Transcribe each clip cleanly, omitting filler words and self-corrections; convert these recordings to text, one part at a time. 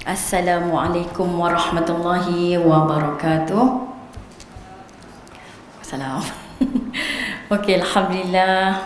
Assalamualaikum warahmatullahi wabarakatuh. Salam. Okey, alhamdulillah.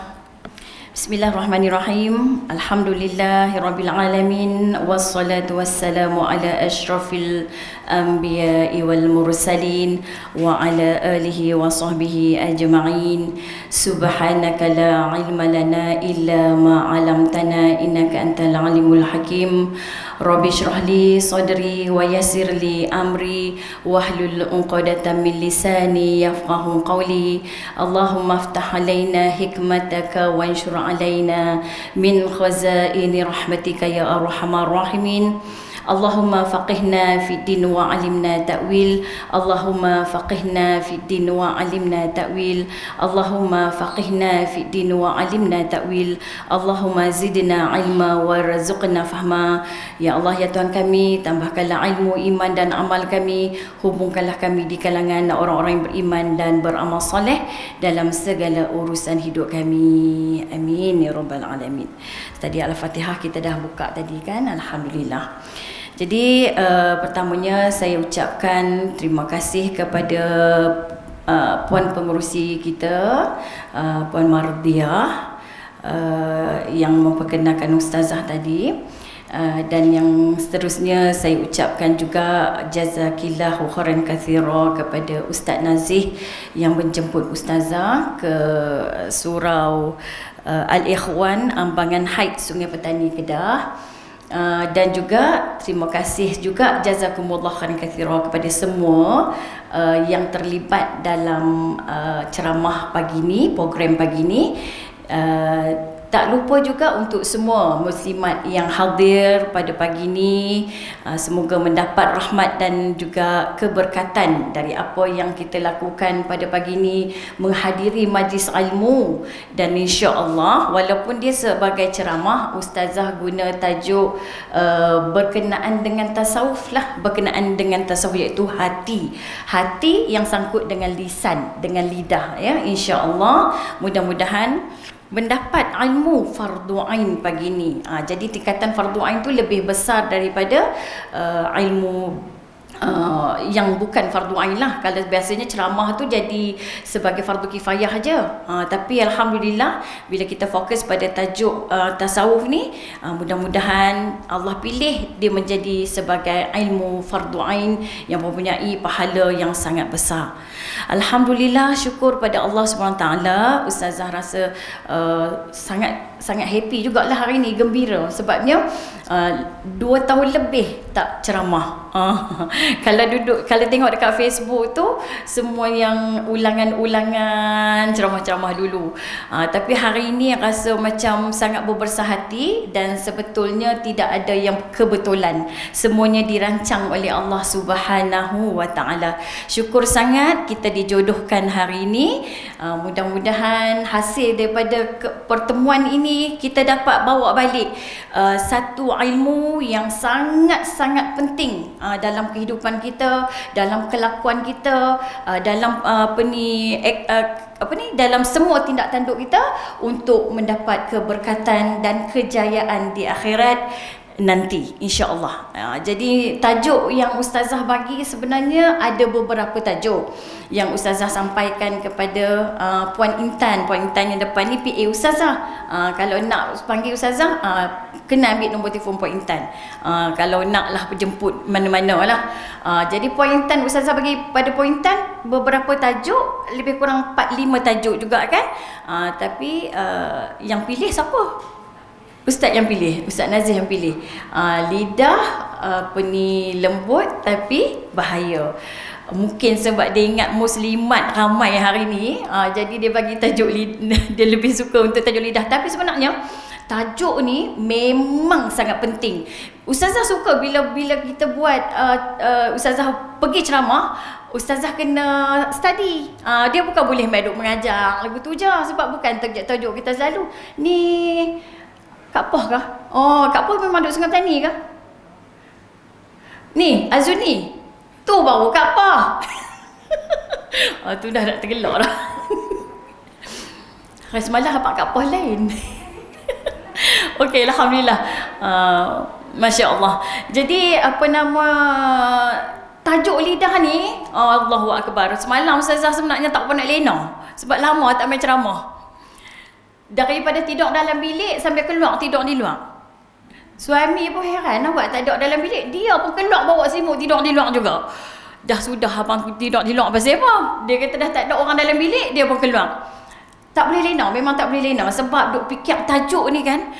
Bismillahirrahmanirrahim. Alhamdulillahirabbil alamin wassalatu wassalamu ala asyrafil anbiya'i wal mursalin wa ala alihi wa sahbihi ajma'in. Subhanaka la ilma lana illa ma 'allamtana innaka antal alimul hakim. Rabbi shrah li sadri wa yassir li amri wahlul 'uqdatam min lisani yafqahu qawli. Allahumma iftah alaina hikmataka wanshur alaina min khazaini rahmatika ya arhamar rahimin. Allahumma faqihna fid din wa alimna ta'wil. Allahumma faqihna fid din wa alimna ta'wil. Allahumma faqihna fid din wa alimna ta'wil. Allahumma zidna ilma warzuqna fahma. Ya Allah, ya Tuhan kami, tambahkanlah ilmu, iman dan amal kami. Hubungkanlah kami di kalangan orang-orang yang beriman dan beramal soleh dalam segala urusan hidup kami. Amin ya rabbal alamin. Tadi Al-Fatihah kita dah buka tadi kan, alhamdulillah. Jadi pertamanya saya ucapkan terima kasih kepada Puan Pengerusi kita, Puan Mardiah, yang memperkenalkan Ustazah tadi. Dan yang seterusnya saya ucapkan juga jazakillahu khairan katsira kepada Ustaz Nazih yang menjemput Ustazah ke Surau Al-Ikhwan, Ambangan Haid, Sungai Petani, Kedah. Dan juga terima kasih juga jazakumullah khairan katsira kepada semua yang terlibat dalam ceramah pagi ni, program pagi ni. Tak lupa juga untuk semua muslimat yang hadir pada pagi ini, semoga mendapat rahmat dan juga keberkatan dari apa yang kita lakukan pada pagi ini, menghadiri majlis ilmu. Dan insya-Allah walaupun dia sebagai ceramah, Ustazah guna tajuk berkenaan dengan tasawuf lah, berkenaan dengan tasawuf, iaitu hati yang sangkut dengan lisan, dengan lidah, ya. Insya-Allah mudah-mudahan mendapat ilmu fardu ain pagi ni. Jadi tingkatan fardu ain tu lebih besar daripada ilmu yang bukan fardu ain lah. Kalau biasanya ceramah tu jadi sebagai fardu kifayah aja. Tapi alhamdulillah bila kita fokus pada tajuk tasawuf ni, mudah-mudahan Allah pilih dia menjadi sebagai ilmu fardu ain yang mempunyai pahala yang sangat besar. Alhamdulillah, syukur pada Allah SWT. Ustazah rasa sangat happy jugalah hari ni, gembira sebabnya 2 tahun lebih tak ceramah. Kalau tengok dekat Facebook tu, semua yang ulangan-ulangan ceramah-ceramah dulu. Tapi hari ini rasa macam sangat berbesar hati, dan sebetulnya tidak ada yang kebetulan. Semuanya dirancang oleh Allah Subhanahu wa taala. Syukur sangat kita dijodohkan hari ini. Mudah-mudahan hasil daripada pertemuan ini kita dapat bawa balik satu ilmu yang sangat-sangat penting dalam kehidupan kita, dalam kelakuan kita, dalam dalam semua tindak tanduk kita untuk mendapat keberkatan dan kejayaan di akhirat nanti, insya-Allah. Jadi tajuk yang Ustazah bagi sebenarnya ada beberapa tajuk yang Ustazah sampaikan kepada Puan Intan. Puan Intan yang depan ni PA Ustazah. Kalau nak panggil Ustazah, kena ambil nombor telefon Puan Intan. Kalau naklah penjemput mana-mana lah. Jadi Puan Intan, Ustazah bagi pada Puan Intan beberapa tajuk, lebih kurang 4-5 tajuk juga kan. Tapi yang pilih siapa? Ustaz yang pilih, Ustaz Nazih yang pilih. Lidah lembut tapi bahaya. Mungkin sebab dia ingat muslimat ramai hari ni, jadi dia bagi tajuk dia lebih suka untuk tajuk lidah. Tapi sebenarnya tajuk ni memang sangat penting. Ustazah suka bila kita buat Ustazah pergi ceramah, Ustazah kena study. Dia bukan boleh main duk mengajar lagu tu je, sebab bukan tajuk kita selalu ni. Kak Poh kah? Oh, Kak Poh memang duduk Sungai Petani kah? Ni, Azuni. Tu baru Kak Poh. Tu dah nak tergelak dah. Hari semalam dapat Kak Poh lain. Okey, alhamdulillah. Masya Allah. Jadi apa nama tajuk lidah ni, Allahu Akbar. Semalam Ustazah sebenarnya tak pernah lena sebab lama tak main ceramah. Daripada tidur dalam bilik sampai keluar tidur di luar. Suami pun heran, awak tak duduk dalam bilik, dia pun keluar bawa selimut tidur di luar juga. Dah sudah abang tidur di luar pasal apa? Dia kata dah tak ada orang dalam bilik, dia pun keluar. Tak boleh lena, memang tak boleh lena sebab duk fikir tajuk ni kan.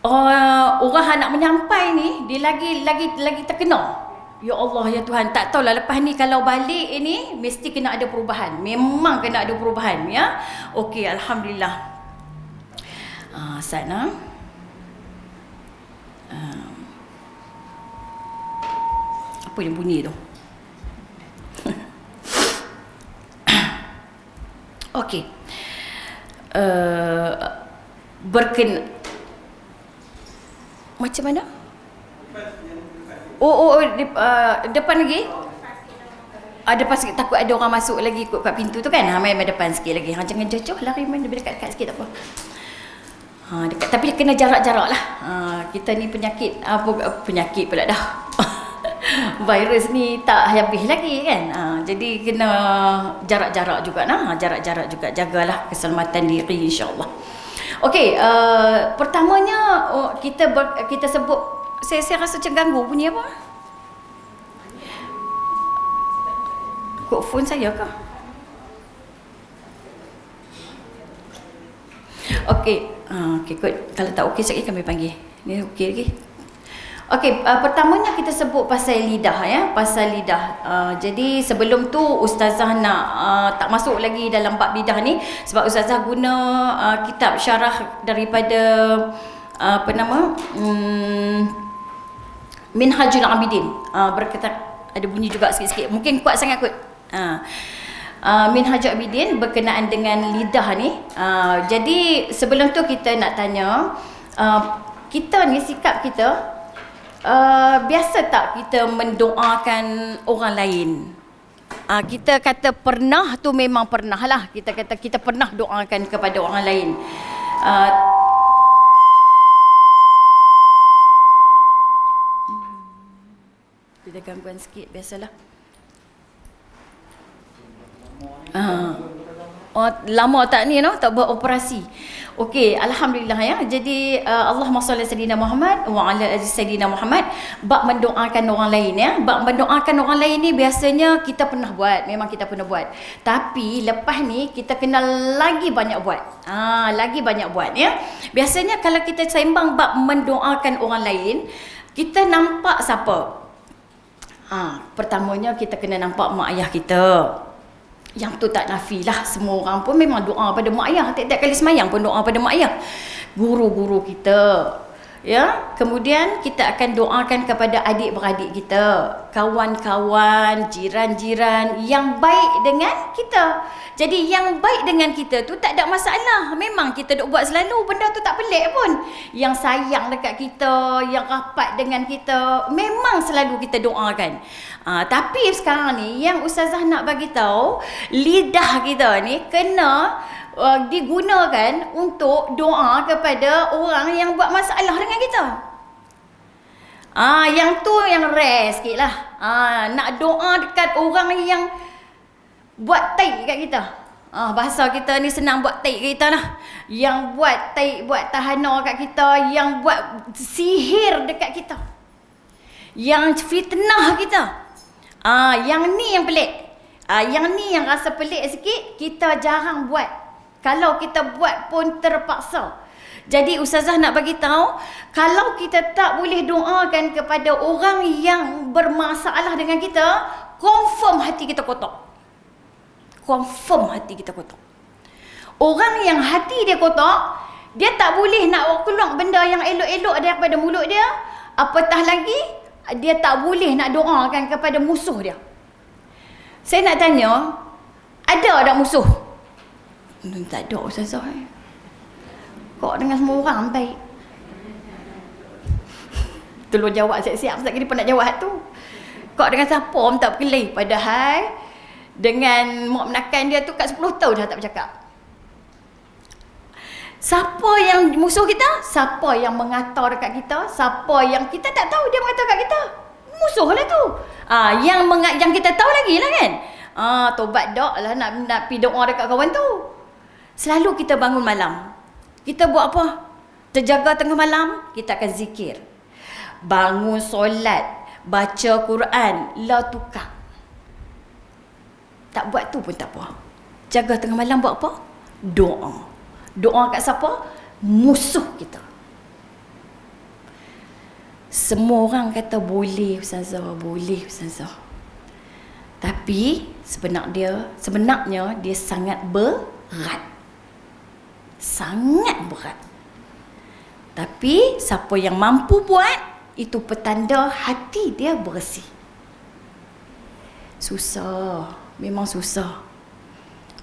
Orang nak menyampai ni dia lagi terkena. Ya Allah ya Tuhan, tak tahulah lepas ni kalau balik ini mesti kena ada perubahan. Memang kena ada perubahan ya. Okey, alhamdulillah. Sana. Apa yang bunyi tu? Okey. Macam mana? Depan lagi? Depan sikit, takut ada orang masuk lagi kat pintu tu kan. Main depan sikit lagi. Jangan jauh lari, main dekat-dekat sikit tak apa. Dekat, tapi kena jarak-jarak lah. Kita ni penyakit pula dah. Virus ni tak habis lagi kan. Jadi kena jarak-jarak juga nah. Jarak-jarak juga, jagalah keselamatan diri insya-Allah. Okey, pertamanya kita sebut, saya rasa macam ganggu bunyi apa? Kok phone saya ke? Okey, kot. Kalau tak okey sekejap kami panggil. Ni okey lagi. Okey, pertamanya kita sebut pasal lidah ya, pasal lidah. Jadi sebelum tu ustazah nak tak masuk lagi dalam bab lidah ni sebab ustazah guna kitab syarah daripada Minhajul Abidin. Berkata ada bunyi juga sikit-sikit. Mungkin kuat sangat kot. Minhajul Abidin berkenaan dengan lidah ni. Jadi sebelum tu kita nak tanya, kita ni sikap kita biasa tak kita mendoakan orang lain? Kita kata pernah tu memang pernah lah. Kita kata kita pernah doakan kepada orang lain. Ada gangguan sikit, biasalah. Lama tak ni no? Tak buat operasi. Okey, alhamdulillah ya. Jadi Allahumma salli sayyidina Muhammad wa ala ali sayyidina Muhammad. Bab mendoakan orang lain ya. Bab mendoakan orang lain ni biasanya kita pernah buat, memang kita pernah buat. Tapi lepas ni kita kena lagi banyak buat. Lagi banyak buat ya. Biasanya kalau kita sembang bab mendoakan orang lain, kita nampak siapa? Pertamanya kita kena nampak mak ayah kita. Yang tu tak nafilah, semua orang pun memang doa pada mak ayah. Tiap-tiap kali semayang pun doa pada mak ayah. Guru-guru kita. Ya, kemudian kita akan doakan kepada adik-beradik kita, kawan-kawan, jiran-jiran yang baik dengan kita. Jadi yang baik dengan kita tu tak ada masalah. Memang kita duk buat selalu, benda tu tak pelik pun. Yang sayang dekat kita, yang rapat dengan kita, memang selalu kita doakan. Tapi sekarang ni yang ustazah nak bagi tahu, lidah kita ni kena digunakan untuk doa kepada orang yang buat masalah dengan kita. Yang tu yang rare sikit lah. Nak doa dekat orang yang buat taik kat kita. Bahasa kita ni senang, buat taik kat kita lah. Yang buat taik, buat tahana kat kita, yang buat sihir dekat kita, yang fitnah kita. Yang ni yang pelik. Yang ni yang rasa pelik sikit, kita jarang buat. Kalau kita buat pun terpaksa. Jadi ustazah nak bagi tahu, kalau kita tak boleh doakan kepada orang yang bermasalah dengan kita, confirm hati kita kotor. Confirm hati kita kotor. Orang yang hati dia kotor, dia tak boleh nak keluar benda yang elok-elok daripada mulut dia. Apatah lagi, dia tak boleh nak doakan kepada musuh dia. Saya nak tanya, ada tak musuh? Tak ada ustazah. Kok dengan semua orang baik? Tolong jawab siap-siap, sebab ni pun nak jawab tu. Kok dengan siapa pun tak berkelahi. Padahal dengan mak menakan dia tu kat 10 tahun dah tak bercakap. Siapa yang musuh kita? Siapa yang mengata dekat kita? Siapa yang kita tak tahu dia mengata dekat kita? Musuh lah tu. Yang kita tahu lagi lah kan. Tobat dak lah nak pergi doa dekat kawan tu. Selalu kita bangun malam. Kita buat apa? Terjaga tengah malam, kita akan zikir. Bangun solat, baca Quran, la tukar. Tak buat tu pun tak apa. Jaga tengah malam buat apa? Doa. Doa kat siapa? Musuh kita. Semua orang kata boleh Ustazah, boleh Ustazah. Tapi sebenarnya dia sangat berat. Sangat berat. Tapi siapa yang mampu buat, itu petanda hati dia bersih. Susah, memang susah.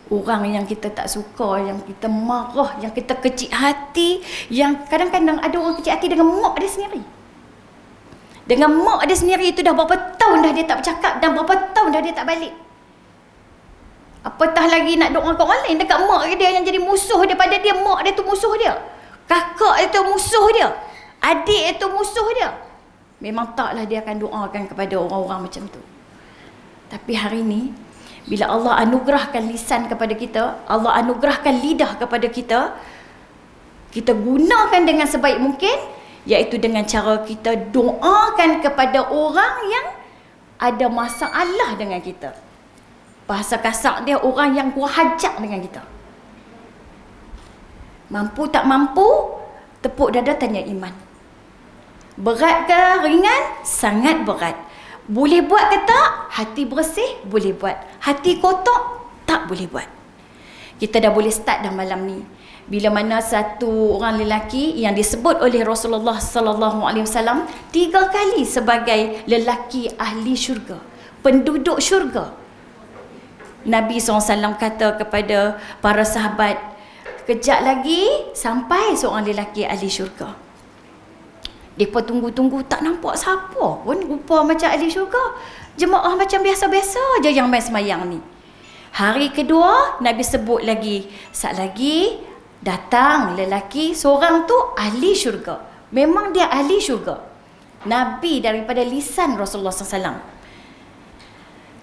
Orang yang kita tak suka, yang kita marah, yang kita kecil hati, yang kadang-kadang ada orang kecil hati dengan mak dia sendiri. Dengan mak dia sendiri itu dah berapa tahun dah dia tak bercakap, dan berapa tahun dah dia tak balik. Apatah lagi nak doa kat orang lain, dekat mak dia yang jadi musuh dia, pada dia mak dia tu musuh dia. Kakak itu musuh dia. Adik itu musuh dia. Memang taklah dia akan doakan kepada orang-orang macam tu. Tapi hari ni, bila Allah anugerahkan lisan kepada kita, Allah anugerahkan lidah kepada kita, kita gunakan dengan sebaik mungkin, iaitu dengan cara kita doakan kepada orang yang ada masalah dengan kita. Bahasa kasar dia, orang yang kurang hajat dengan kita. Mampu tak mampu, tepuk dada tanya iman. Berat ke ringan? Sangat berat. Boleh buat ke tak? Hati bersih, boleh buat. Hati kotor, tak boleh buat. Kita dah boleh start dah malam ni. Bila mana satu orang lelaki yang disebut oleh Rasulullah sallallahu alaihi wasallam 3 kali sebagai lelaki ahli syurga, penduduk syurga. Nabi SAW kata kepada para sahabat, kejap lagi sampai seorang lelaki ahli syurga. Mereka tunggu-tunggu tak nampak siapa pun rupa macam ahli syurga. Jemaah macam biasa-biasa je yang main semayang ni. Hari kedua Nabi sebut lagi, sat lagi datang lelaki seorang tu ahli syurga. Memang dia ahli syurga. Nabi daripada lisan Rasulullah SAW.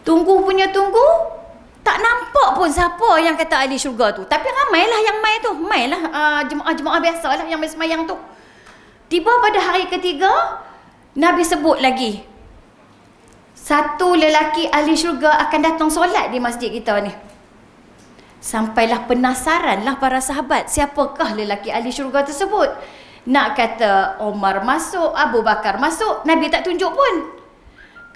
Tunggu punya tunggu, tak nampak pun siapa yang kata ahli syurga tu. Tapi ramailah yang main tu. Mainlah jemaah-jemaah biasalah yang main semayang tu. Tiba pada hari ketiga, Nabi sebut lagi, satu lelaki ahli syurga akan datang solat di masjid kita ni. Sampailah penasaranlah para sahabat, siapakah lelaki ahli syurga tersebut? Nak kata Omar masuk, Abu Bakar masuk, Nabi tak tunjuk pun.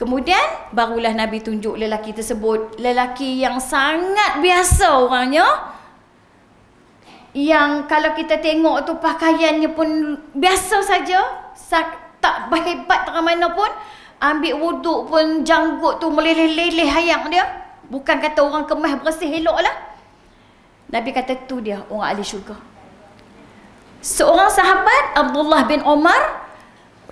Kemudian barulah Nabi tunjuk lelaki tersebut, lelaki yang sangat biasa orangnya, yang kalau kita tengok tu pakaiannya pun biasa saja, tak hebat tak mana pun, ambil wuduk pun janggut tu meleleh-leleh hayang dia. Bukan kata orang kemas bersih elok lah. Nabi kata tu dia orang ahli syurga. Seorang sahabat Abdullah bin Umar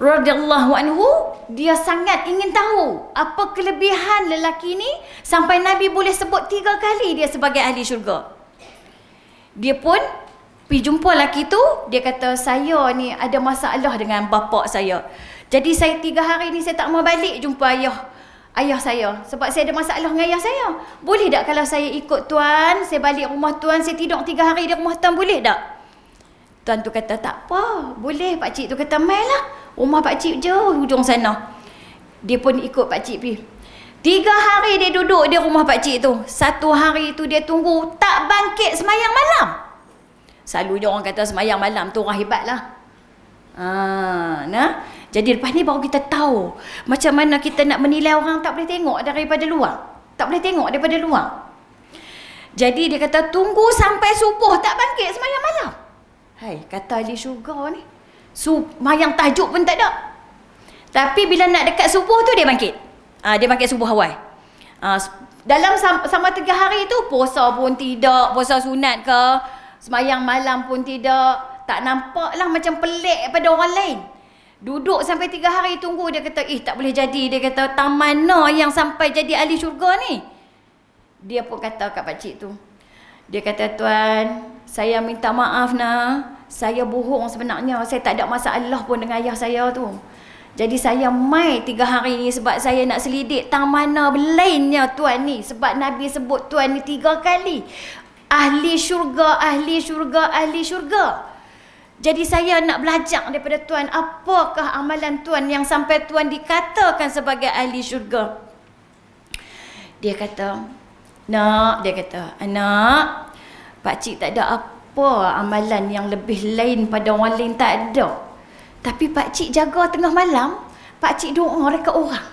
radhiyallahu anhu, dia sangat ingin tahu apa kelebihan lelaki ni sampai Nabi boleh sebut 3 kali dia sebagai ahli syurga. Dia pun pergi jumpa lelaki tu. Dia kata, saya ni ada masalah dengan bapa saya. Jadi saya 3 hari ni saya tak mau balik jumpa ayah saya. Sebab saya ada masalah dengan ayah saya. Boleh tak kalau saya ikut tuan, saya balik rumah tuan, saya tidur 3 hari di rumah tuan, boleh tak? Tuan tu kata, tak apa, boleh. Pakcik tu kata, mainlah. Rumah pakcik jauh hujung sana. Dia pun ikut pakcik pergi. 3 hari dia duduk di rumah pakcik tu. 1 hari tu dia tunggu, tak bangkit semayang malam. Selalunya orang kata semayang malam tu orang hebat lah. Jadi lepas ni baru kita tahu macam mana kita nak menilai orang tak boleh tengok daripada luar. Tak boleh tengok daripada luar. Jadi dia kata tunggu sampai subuh tak bangkit semayang malam. Hai, kata ahli syurga ni, semayang tahajud pun tak ada. Tapi bila nak dekat subuh tu dia bangkit. Dia bangkit subuh awal. Dalam sama 3 hari tu, puasa pun tidak, puasa sunat ke, semayang malam pun tidak. Tak nampak lah, macam pelik pada orang lain. Duduk sampai 3 hari tunggu, dia kata, tak boleh jadi. Dia kata, tak mana yang sampai jadi ahli syurga ni? Dia pun kata kat pakcik tu. Dia kata, tuan, Saya minta maaf nak. Saya bohong sebenarnya. Saya tak ada masalah pun dengan ayah saya tu. Jadi saya mai 3 hari ni sebab saya nak selidik tang mana lainnya tuan ni. Sebab Nabi sebut tuan ni 3 kali. Ahli syurga, ahli syurga, ahli syurga. Jadi saya nak belajar daripada tuan, apakah amalan tuan yang sampai tuan dikatakan sebagai ahli syurga. Dia kata, anak, pakcik tak ada apa amalan yang lebih lain pada orang lain, tak ada. Tapi pakcik jaga tengah malam, pakcik doa dekat orang.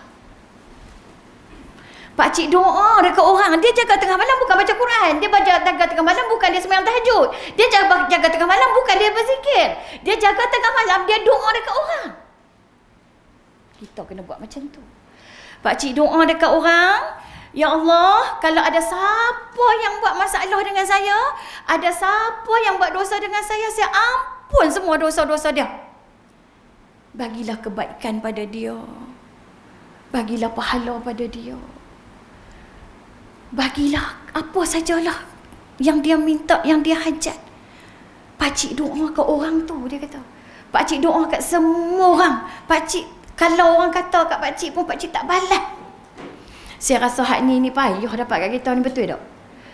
Pakcik doa dekat orang. Dia jaga tengah malam bukan baca Quran. Dia jaga tengah malam bukan dia sembahyang tahajud. Dia jaga tengah malam bukan dia berzikir. Dia jaga tengah malam, dia doa dekat orang. Kita kena buat macam tu. Pakcik doa dekat orang. Ya Allah, kalau ada siapa yang buat masalah dengan saya, ada siapa yang buat dosa dengan saya ampun semua dosa-dosa dia. Bagilah kebaikan pada dia. Bagilah pahala pada dia. Bagilah apa sajalah yang dia minta, yang dia hajat. Pakcik doa ke orang tu, dia kata. Pakcik doa kat semua orang. Pakcik, kalau orang kata kat pakcik pun pakcik tak balas. Saya rasa hak ni payah dapat kat kita ni, betul tak?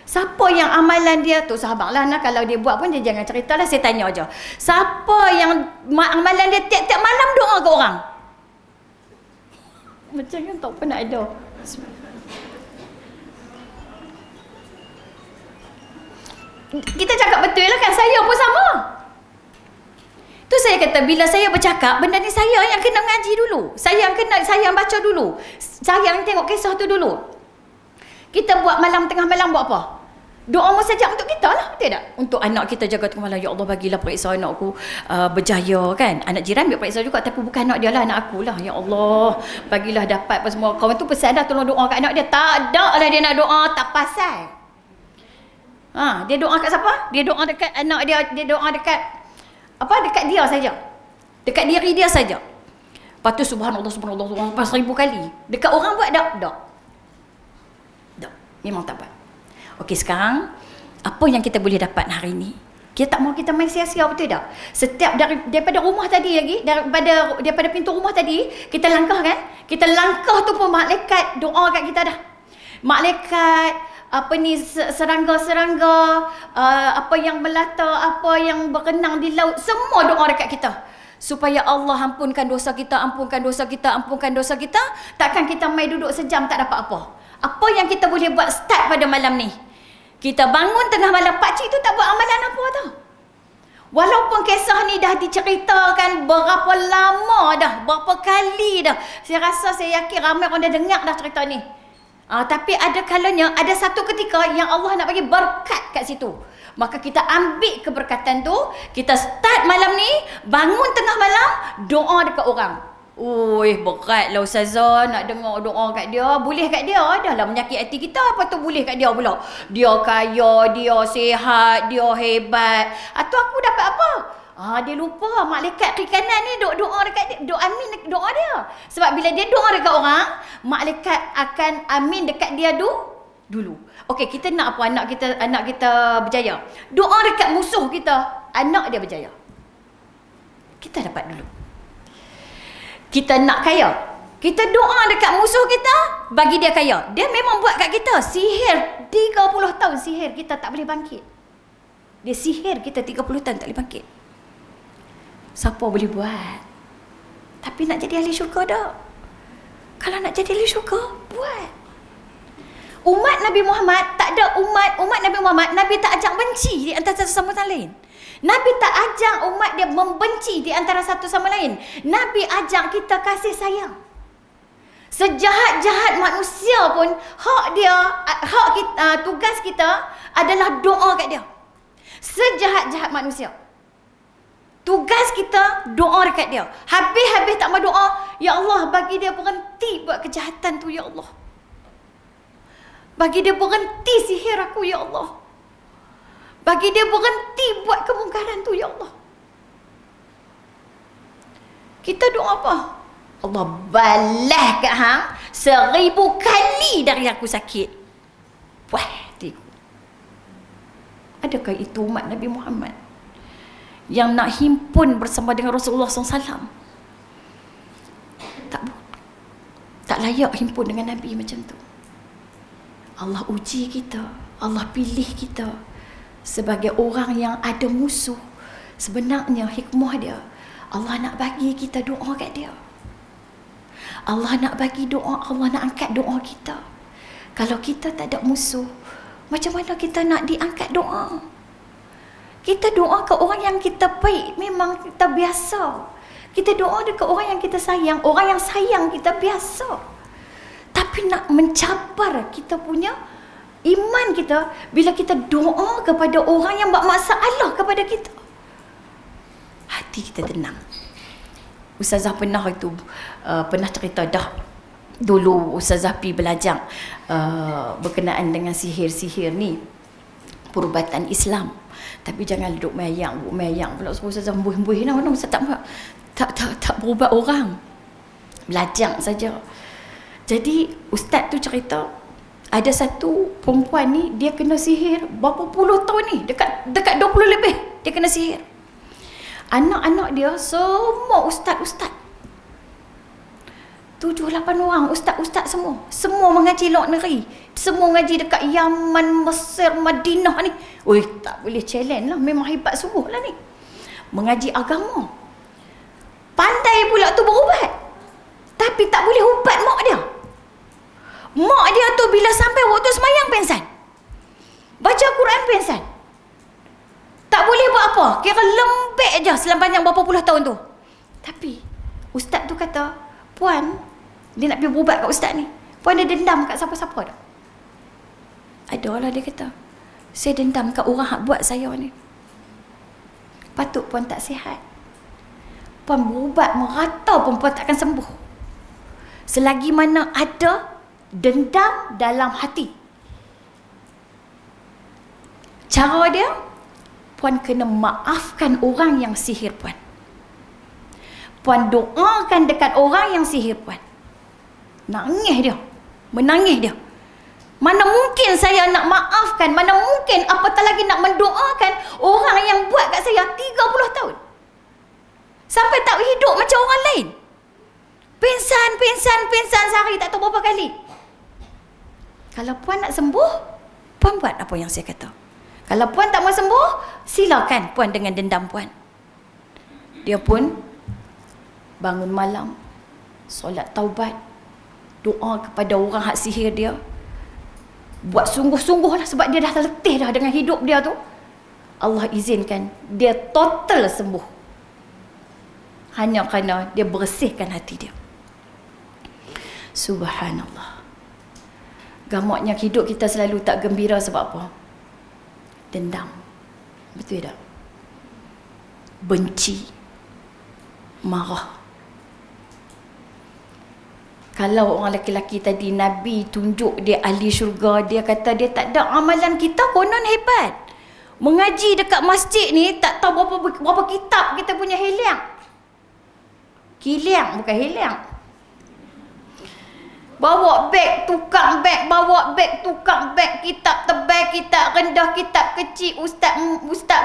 Siapa yang amalan dia tu, sahabatlah nak, kalau dia buat pun dia jangan ceritalah, saya tanya aja. Siapa yang amalan dia tiap-tiap malam doa ke orang? Macam kan tak pernah ada. Kita cakap betul lah kan, saya pun sama. Tu saya kata, bila saya bercakap, benda ni saya yang kena mengaji dulu. Saya yang baca dulu. Saya yang tengok kisah tu dulu. Kita buat malam tengah malam buat apa? Doa mustajab untuk kita lah, betul tak? Untuk anak kita jaga tengah malam, ya Allah bagilah periksa anakku berjaya kan. Anak jiran biar periksa juga, tapi bukan anak dia lah, anak aku lah. Ya Allah, bagilah dapat apa semua. Kawan tu pesan dah tolong doa kat anak dia. Tak ada lah dia nak doa, tak pasal. Dia doa kat siapa? Dia doa dekat anak dia, dia doa dekat dekat dia saja. Dekat diri dia saja. Lepas tu subhanallah 1000 kali. Dekat orang buat tak? Tak. Memang tak buat. Okey, sekarang apa yang kita boleh dapat hari ni? Kita tak mau kita main sia-sia, betul tak? Setiap daripada rumah tadi lagi, daripada pintu rumah tadi, kita langkah kan? Kita langkah tu pun malaikat doa kat kita dah. Malaikat serangga-serangga, apa yang melata, apa yang berenang di laut, semua doa dekat kita. Supaya Allah ampunkan dosa kita, ampunkan dosa kita, ampunkan dosa kita. Takkan kita mai duduk sejam tak dapat apa. Apa yang kita boleh buat start pada malam ni? Kita bangun tengah malam, pakcik tu tak buat amalan apa tau. Walaupun kisah ni dah diceritakan berapa lama dah, berapa kali dah. Saya rasa, saya yakin ramai orang dah dengar dah cerita ni. Tapi ada kalanya, ada satu ketika yang Allah nak bagi berkat kat situ. Maka kita ambil keberkatan tu, kita start malam ni, bangun tengah malam, doa dekat orang. Beratlah Ustazah nak dengar doa kat dia. Boleh kat dia, dah lah menyakit hati kita. Apa tu boleh kat dia pula? Dia kaya, dia sihat, dia hebat. Atau aku dapat apa? Dia lupa malaikat kiri kanan ni doa dekat dia, doa amin doa dia. Sebab bila dia doa dekat orang, malaikat akan amin dekat dia dulu. Okey, kita nak apa? Anak kita berjaya. Doa dekat musuh kita, anak dia berjaya. Kita dapat dulu. Kita nak kaya, kita doa dekat musuh kita, bagi dia kaya. Dia memang buat kat kita sihir 30 tahun, sihir kita tak boleh bangkit. Dia sihir kita 30 tahun tak boleh bangkit. Siapa boleh buat? Tapi nak jadi ahli syurga tak? Kalau nak jadi ahli syurga, buat. Umat Nabi Muhammad tak ada umat Nabi Muhammad, Nabi tak ajak benci di antara satu sama lain. Nabi tak ajak umat dia membenci di antara satu sama lain. Nabi ajak kita kasih sayang. Sejahat-jahat manusia pun, tugas kita adalah doa kat dia. Sejahat-jahat manusia, tugas kita doa dekat dia. Habis tak mau doa, ya Allah bagi dia berhenti buat kejahatan tu, ya Allah. Bagi dia berhenti sihir aku, ya Allah. Bagi dia berhenti buat kemungkaran tu, ya Allah. Kita doa apa? Allah balas kat hang 1000 kali dari aku sakit. Wah, hatiku. Adakah itu umat Nabi Muhammad yang nak himpun bersama dengan Rasulullah SAW? Tak layak himpun dengan Nabi macam tu. Allah uji kita, Allah pilih kita sebagai orang yang ada musuh. Sebenarnya hikmah dia, Allah nak bagi kita doa kat dia. Allah nak bagi doa, Allah nak angkat doa kita. Kalau kita tak ada musuh, macam mana kita nak diangkat doa? Kita doa ke orang yang kita baik, memang kita biasa. Kita doa dekat orang yang kita sayang, orang yang sayang kita biasa. Tapi nak mencabar kita punya iman kita bila kita doa kepada orang yang buat masalah kepada kita. Hati kita tenang. Ustazah pernah cerita dah. Dulu Ustazah pi belajar berkenaan dengan sihir-sihir ni, perubatan Islam. Tapi jangan duduk mayang pula Ustazah buih-buih mana Ustaz tak berubat orang. Belajar saja. Jadi ustaz tu cerita ada satu perempuan ni dia kena sihir berapa puluh tahun ni, dekat 20 lebih dia kena sihir. Anak-anak dia semua ustaz-ustaz. 7-8 orang ustaz-ustaz semua mengaji luar negeri, semua mengaji dekat Yaman, Mesir, Madinah ni. Oi, tak boleh challenge lah, memang hebat sungguh lah ni. Mengaji agama. Pandai pula tu berubat. Tapi tak boleh ubat mak dia. Mak dia tu bila sampai waktu semayang pengsan. Baca Quran pengsan. Tak boleh buat apa, kira lembek je sepanjang berapa puluh tahun tu. Tapi ustaz tu kata, puan, dia nak pergi berubat kat ustaz ni, puan ada dendam kat siapa-siapa tak? Ada lah, dia kata, saya dendam kat orang hak buat saya ni. Patut puan tak sihat. Puan berubat merata pun puan takkan sembuh selagi mana ada dendam dalam hati. Cara dia, puan kena maafkan orang yang sihir puan. Puan doakan dekat orang yang sihir puan. Nangis dia, menangis dia. Mana mungkin saya nak maafkan, mana mungkin apatah lagi nak mendoakan orang yang buat kat saya 30 tahun. Sampai tak hidup macam orang lain. Pingsan sehari tak tahu berapa kali. Kalau puan nak sembuh, puan buat apa yang saya kata. Kalau puan tak mau sembuh, silakan puan dengan dendam puan. Dia pun bangun malam, solat taubat, doa kepada orang hak sihir dia. Buat sungguh-sungguh lah sebab dia dah letih dah dengan hidup dia tu. Allah izinkan dia total sembuh. Hanya kerana dia bersihkan hati dia. Subhanallah. Gamaknya hidup kita selalu tak gembira sebab apa? Dendam. Betul tak? Benci. Marah. Kalau orang lelaki tadi Nabi tunjuk dia ahli syurga, dia kata dia tak ada amalan, kita konon hebat. Mengaji dekat masjid ni tak tahu berapa kitab kita punya heliang. Kiliang bukan heliang. Bawa beg, tukang beg, bawa beg, tukang beg, kitab tebal, kitab rendah, kitab kecil, ustaz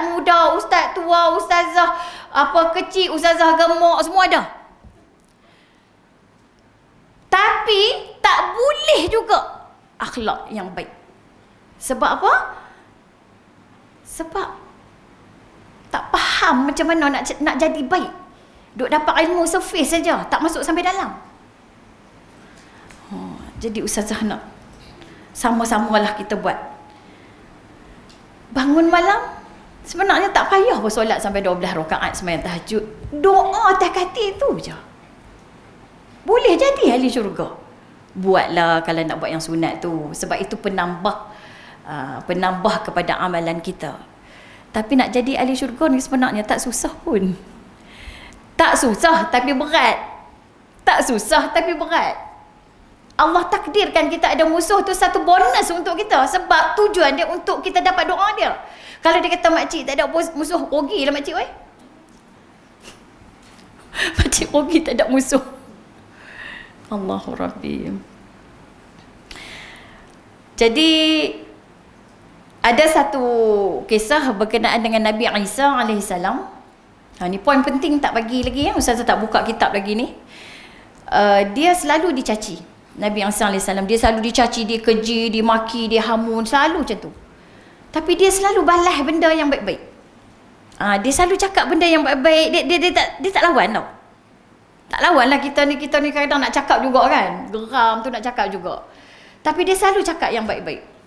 muda, ustaz tua, ustazah apa kecil, ustazah gemuk, semua ada. Tapi tak boleh juga akhlak yang baik. Sebab apa? Sebab tak faham macam mana nak jadi baik. Duk dapat ilmu surface saja, tak masuk sampai dalam. Jadi ustazah nak sama-samalah kita buat. Bangun malam, sebenarnya tak payah bersolat sampai 12 rakaat sembahyang tahajud. Doa atas katil tu je. Boleh jadi ahli syurga. Buatlah kalau nak buat yang sunat tu. Sebab itu penambah kepada amalan kita. Tapi nak jadi ahli syurga ni sebenarnya tak susah pun. Tak susah tapi berat. Tak susah tapi berat. Allah takdirkan kita ada musuh tu satu bonus untuk kita. Sebab tujuan dia untuk kita dapat doa dia. Kalau dia kata makcik tak ada musuh, rugi lah makcik weh. Makcik rugi tak ada musuh. Allahu Rabbi. Jadi Ada satu kisah berkenaan dengan Nabi Isa alaihissalam. Ni poin penting tak bagi lagi ya. Ustaz tak buka kitab lagi ni. Dia selalu dicaci. Nabi Isa alaihissalam dia selalu dicaci, dia keji, dimaki, dia hamun, selalu macam tu. Tapi dia selalu balas benda yang baik-baik. Dia selalu cakap benda yang baik-baik. Dia tak lawan tau. Tak lawan lah kita ni kadang nak cakap juga kan. Geram tu nak cakap juga. Tapi dia selalu cakap yang baik-baik.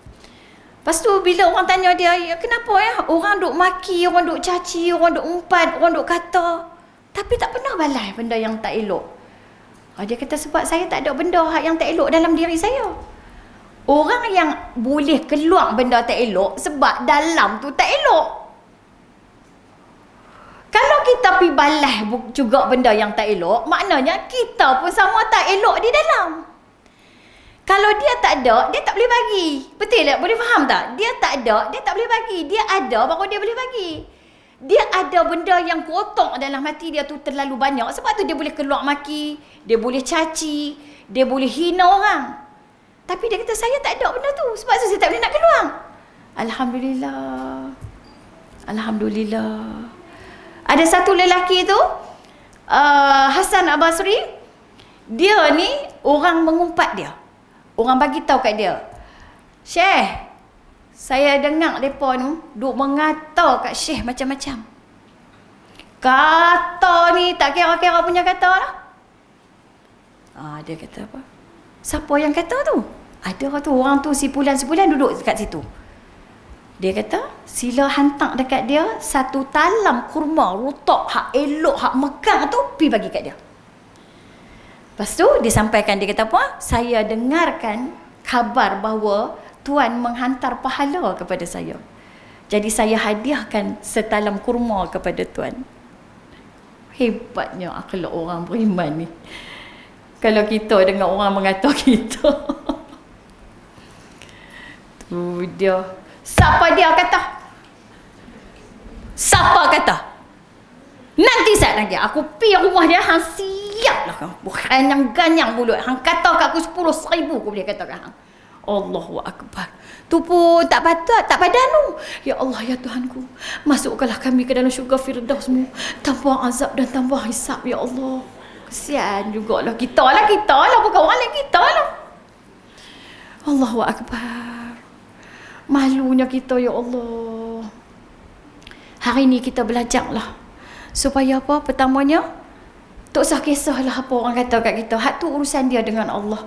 Lepas tu bila orang tanya dia, kenapa ya? Orang duk maki, orang duk caci, orang duk umpat, orang duk kata. Tapi tak pernah balas benda yang tak elok. Dia kata sebab saya tak ada benda yang tak elok dalam diri saya. Orang yang boleh keluar benda tak elok sebab dalam tu tak elok. Kalau kita pergi balas juga benda yang tak elok, maknanya kita pun sama tak elok di dalam. Kalau dia tak ada, dia tak boleh bagi. Betul tak? Boleh faham tak? Dia tak ada, dia tak boleh bagi. Dia ada, baru dia boleh bagi. Dia ada benda yang kotor dalam hati dia tu terlalu banyak. Sebab tu dia boleh keluar maki, dia boleh caci, dia boleh hina orang. Tapi dia kata, saya tak ada benda tu. Sebab tu saya tak boleh nak keluar. Alhamdulillah. Alhamdulillah. Ada satu lelaki tu, Hasan Al-Basri. Dia ni, orang mengumpat dia. Orang bagi tahu kat dia, Syekh, saya dengar mereka tu duk mengata kat Syekh macam-macam. Kata ni tak kira-kira punya kata lah. Dia kata apa? Siapa yang kata tu? Ada tu orang tu sebulan duduk dekat situ. Dia kata, sila hantar dekat dia satu talam kurma rutak hak elok, hak mekar tu, pi bagi kat dia. Lepas tu dia sampaikan, dia kata apa? Saya dengarkan khabar bahawa Tuan menghantar pahala kepada saya. Jadi saya hadiahkan setalam kurma kepada Tuan. Hebatnya akhlak orang beriman ni. Kalau kita dengar orang mengata kita. Tu dia. Siapa dia kata? Siapa kata? Nanti saat lagi aku pergi rumah dia, hang siap lah kau. Bukan yang ganyang mulut. Hang kata kat aku 10,000 aku boleh kata kat hang. Allahu Akbar. Tu pun tak patut, tak padanu. Ya Allah, ya Tuhanku, masukkanlah kami ke dalam syurga Firdausmu tanpa azab dan tanpa hisab, ya Allah. Kesian jugalah kita lah bukan orang lain, kita lah. Allahu Akbar. Malunya kita, ya Allah. Hari ni kita belajarlah supaya apa? Pertamanya, tak usah kisahlah apa orang kata kat kita. Hak tu urusan dia dengan Allah.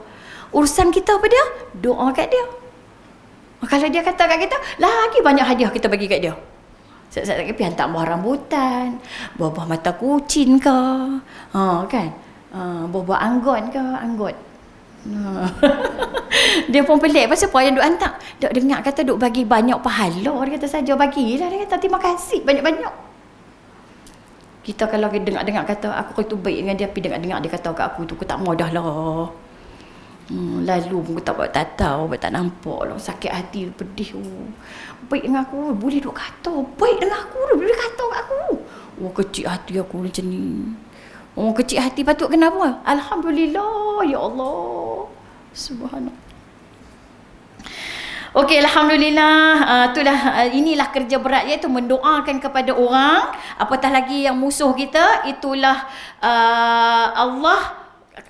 Urusan kita apa dia? Doa kat dia. Kalau dia kata kat kita, lagi banyak hadiah kita bagi kat dia. Saat-saat lagi pergi hantar buah rambutan, buah mata kucing ke, kan? Buah anggon ke, anggot. Dia pun pelik pasal apa yang duk hantar. Duk dengar kata duk bagi banyak pahala. Dia kata saja bagilah. Dia kata terima kasih banyak-banyak. Kita kalau dengar-dengar kata aku itu baik dengan dia, pergi dengar-dengar dia kata kat aku tu, aku tak mau dah lah. Lalu pun aku tak buat tatau, tak nampak lah, sakit hati, pedih. Baik dengan aku, boleh duk kata. Baik dengan aku, boleh kata kat aku. Kecil hati aku macam ni. Kecil hati patut kenapa? Alhamdulillah, ya Allah. Subhanallah. Okey, alhamdulillah. Inilah kerja berat, iaitu mendoakan kepada orang, apatah lagi yang musuh kita. Itulah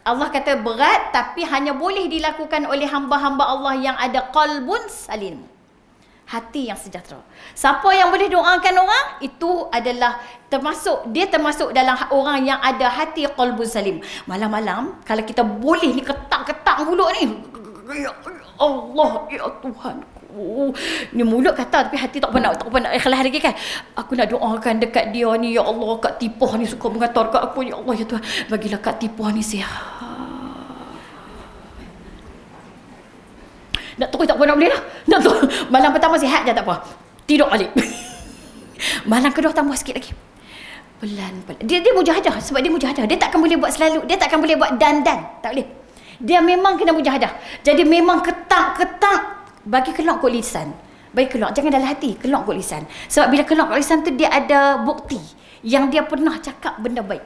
Allah kata berat, tapi hanya boleh dilakukan oleh hamba-hamba Allah yang ada qalbun salim, hati yang sejahtera. Siapa yang boleh doakan orang, itu adalah termasuk dalam orang yang ada hati qalbun salim. Malam-malam kalau kita boleh ni ketak-ketak mulut ni, ya Allah, ya Tuhanku, ni mulut kata tapi hati tak pernah ikhlas lagi kan. Aku nak doakan dekat dia ni, ya Allah, Kak Tipah ni suka mengata dekat aku, ya Allah, ya Tuhan, bagilah Kak Tipah ni sihat. Nak terus tak pernah boleh lah. Nak terus. Malam pertama sihat je tak apa, tidur balik. Malam kedua tambah sikit lagi, pelan-pelan. Dia mujahadah. Sebab dia mujahadah, dia takkan boleh buat selalu. Dia takkan boleh buat dandan, tak boleh. Dia memang kena mujahadah. Jadi memang ketak-ketak bagi keluar kot lisan. Bagi keluar, jangan dalam hati, keluar kot lisan. Sebab bila keluar kot lisan tu, dia ada bukti yang dia pernah cakap benda baik.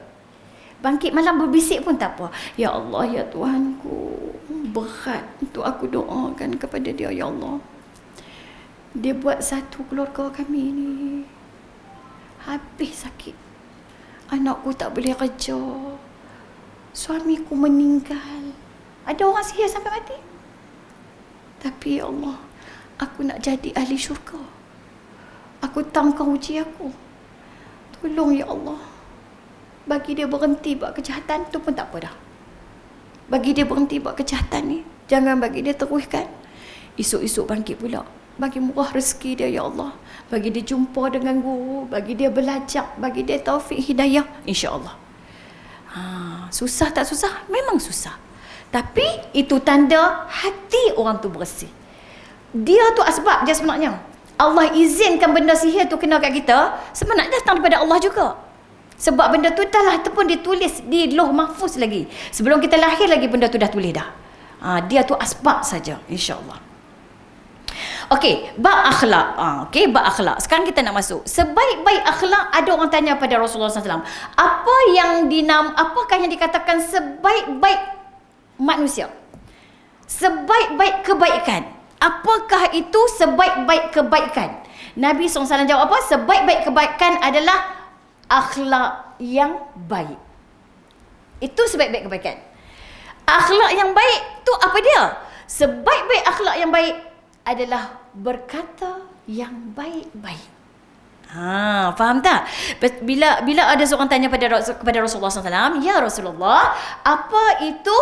Bangkit malam berbisik pun tak apa. Ya Allah, ya Tuhanku, berat untuk aku doakan kepada dia, ya Allah. Dia buat satu keluarga kami ni habis sakit. Anakku tak boleh kerja. Suamiku meninggal. Ada orang sihir sampai mati. Tapi ya Allah, aku nak jadi ahli syurga. Aku tangkang uji aku. Tolong ya Allah. Bagi dia berhenti buat kejahatan tu pun tak apa dah. Bagi dia berhenti buat kejahatan ni. Jangan bagi dia teruskan. Esok-esok bangkit pula. Bagi murah rezeki dia ya Allah. Bagi dia jumpa dengan guru. Bagi dia belajar. Bagi dia taufik hidayah. InsyaAllah. Susah tak susah? Memang susah. Tapi itu tanda hati orang tu bersih. Dia tu asbab dia sebenarnya. Allah izinkan benda sihir tu kena kat kita. Sebenarnya datang daripada Allah juga. Sebab benda tu dah pun ditulis di Lauh Mahfuz lagi. Sebelum kita lahir lagi benda tu dah tulis dah. Dia tu asbab saja, insya-Allah. Okey, bab akhlak. Okey, bab akhlak. Sekarang kita nak masuk. Sebaik-baik akhlak, ada orang tanya pada Rasulullah SAW. Apakah yang dikatakan sebaik-baik manusia? Sebaik-baik kebaikan. Apakah itu sebaik-baik kebaikan? Nabi SAW jawab apa? Sebaik-baik kebaikan adalah akhlak yang baik. Itu sebaik-baik kebaikan. Akhlak yang baik tu apa dia? Sebaik-baik akhlak yang baik adalah berkata yang baik-baik. Faham tak? Bila ada seorang tanya kepada Rasulullah SAW, ya Rasulullah, apa itu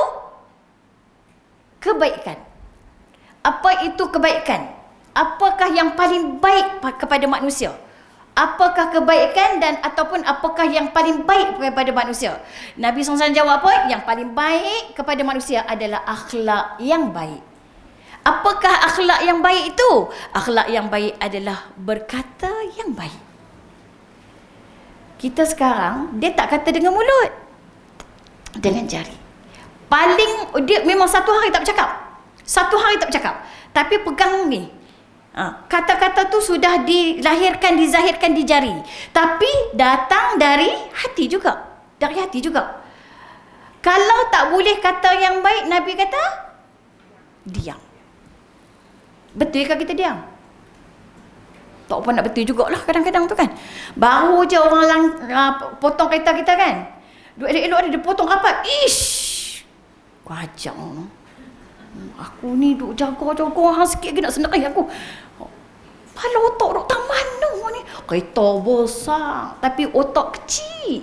kebaikan? Apa itu kebaikan? Apakah yang paling baik kepada manusia? Apakah kebaikan dan ataupun apakah yang paling baik kepada manusia? Nabi SAW jawab apa? Yang paling baik kepada manusia adalah akhlak yang baik. Apakah akhlak yang baik itu? Akhlak yang baik adalah berkata yang baik. Kita sekarang, dia tak kata dengan mulut, dengan jari. Dia memang satu hari tak bercakap. Satu hari tak bercakap. Tapi pegang ni. Kata-kata tu sudah dilahirkan, dizahirkan di jari. Tapi datang dari hati juga. Dari hati juga. Kalau tak boleh kata yang baik, Nabi kata, diam. Betul ke kita diam? Tak apa nak betul jugalah kadang-kadang tu kan. Baru je orang potong kereta kita kan. Duk elok-elok ada dia potong rapat. Ish! Kacau. Aku ni duk jaga-jaga hang sikit lagi nak senang aku. Kepala otak duk tak mana ni? Kereta besar tapi otak kecil.